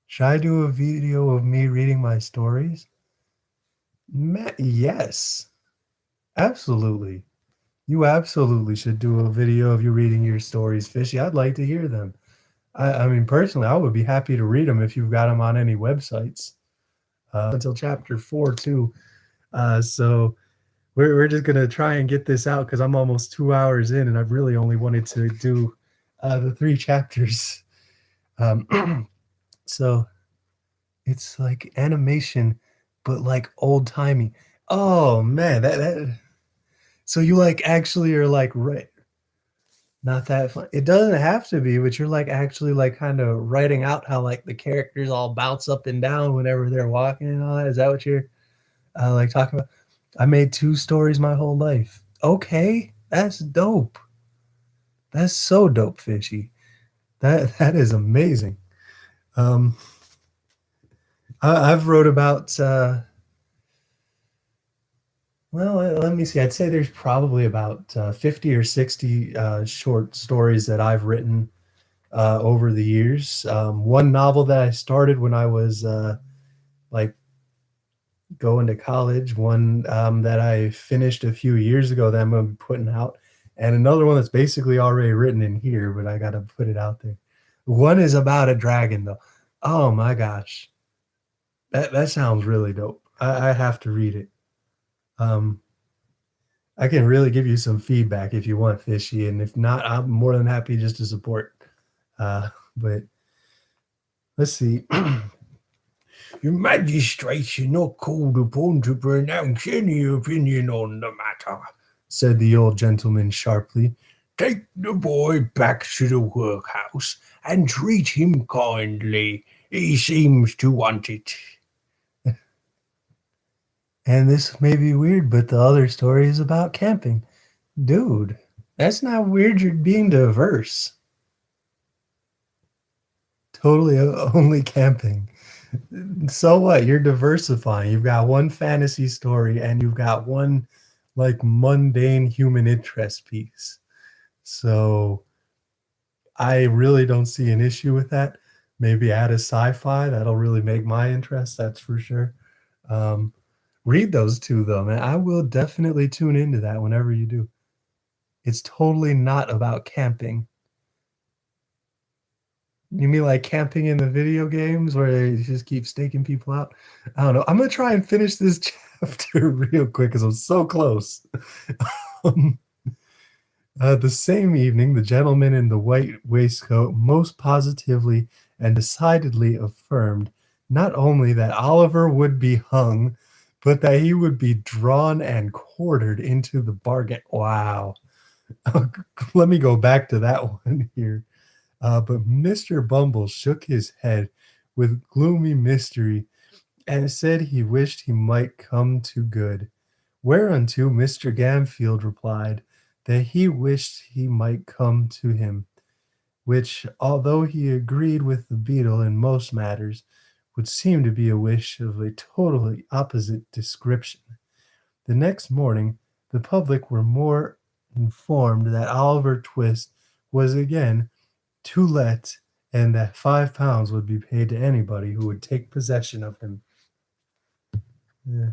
Should I do a video of me reading my stories? Yes, absolutely. You absolutely should do a video of you reading your stories, Fishy. I'd like to hear them. I mean, personally, I would be happy to read them if you've got them on any websites. Until chapter 4, too. So we're just going to try and get this out because I'm almost 2 hours in and I've really only wanted to do the 3 chapters. So it's like animation, but like old timey. Oh man, that so you like actually are like right. Not that fun. It doesn't have to be, but you're like actually like kind of writing out how like the characters all bounce up and down whenever they're walking and all that. Is that what you're like talking about? I made 2 stories my whole life. Okay, that's dope. That's so dope, Fishy. That is amazing. I've wrote about well, let me see. I'd say there's probably about 50 or 60 short stories that I've written over the years. One novel that I started when I was like going to college, one that I finished a few years ago that I'm going to be putting out, and another one that's basically already written in here, but I got to put it out there. One is about a dragon, though. Oh my gosh. That sounds really dope. I have to read it. I can really give you some feedback if you want, Fishy, and if not, I'm more than happy just to support. But let's see. Your magistrates are not called upon to pronounce any opinion on the matter, said the old gentleman sharply. Take the boy back to the workhouse and treat him kindly. He seems to want it. And this may be weird, but the other story is about camping. Dude, that's not weird. You're being diverse. totally only camping. So what? You're diversifying. You've got one fantasy story and you've got one like mundane human interest piece. So I really don't see an issue with that. Maybe add a sci-fi. That'll really make my interest, that's for sure. Read those two though, man. I will definitely tune into that whenever you do. It's totally not about camping. You mean like camping in the video games where they just keep staking people out? I don't know. I'm gonna try and finish this chapter real quick because I'm so close. Um, the same evening, the gentleman in the white waistcoat most positively and decidedly affirmed not only that Oliver would be hung, but that he would be drawn and quartered into the bargain. Wow. Let me go back to that one here. But Mr. Bumble shook his head with gloomy mystery and said he wished he might come to good. Whereunto Mr. Gamfield replied that he wished he might come to him, which, although he agreed with the beetle in most matters, would seem to be a wish of a totally opposite description. The next morning, the public were more informed that Oliver Twist was again to let and that £5 would be paid to anybody who would take possession of him. Yeah.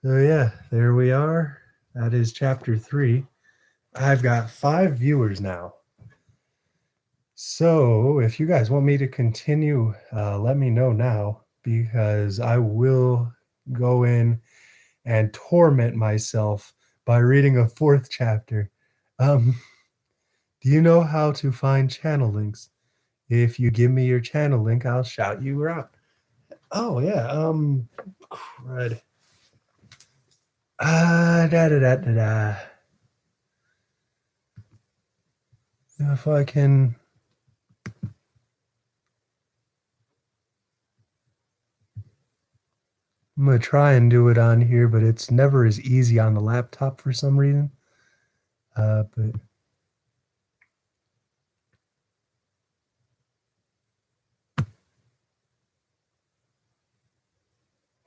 So yeah, there we are. That is chapter 3. I've got 5 viewers now. So if you guys want me to continue, let me know now because I will go in and torment myself by reading a 4th chapter. Do you know how to find channel links? If you give me your channel link, I'll shout you out. Oh yeah, crud. If I can. I'm going to try and do it on here, but it's never as easy on the laptop for some reason. But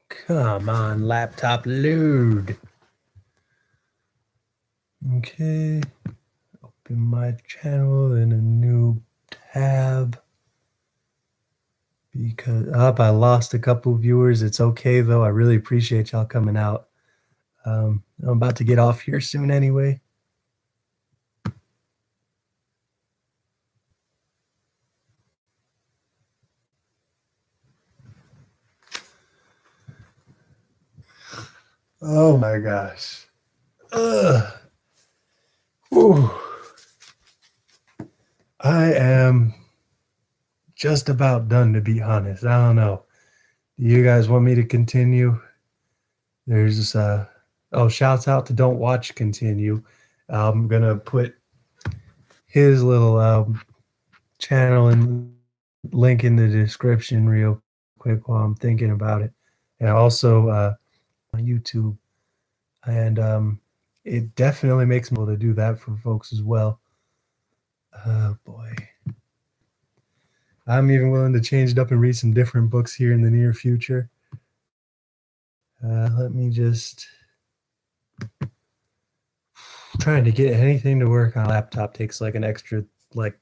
come on, laptop, load. Okay. Open my channel in a new tab. Because I lost a couple viewers. It's okay though. I really appreciate y'all coming out. I'm about to get off here soon anyway. Oh my gosh. Ugh. Whew. I am just about done, to be honest. I don't know. Do you guys want me to continue? There's shouts out to Don't Watch Continue. I'm gonna put his little channel and link in the description real quick while I'm thinking about it. And also on YouTube. And it definitely makes me able to do that for folks as well. Oh boy. I'm even willing to change it up and read some different books here in the near future. Let me just trying to get anything to work on a laptop takes like an extra like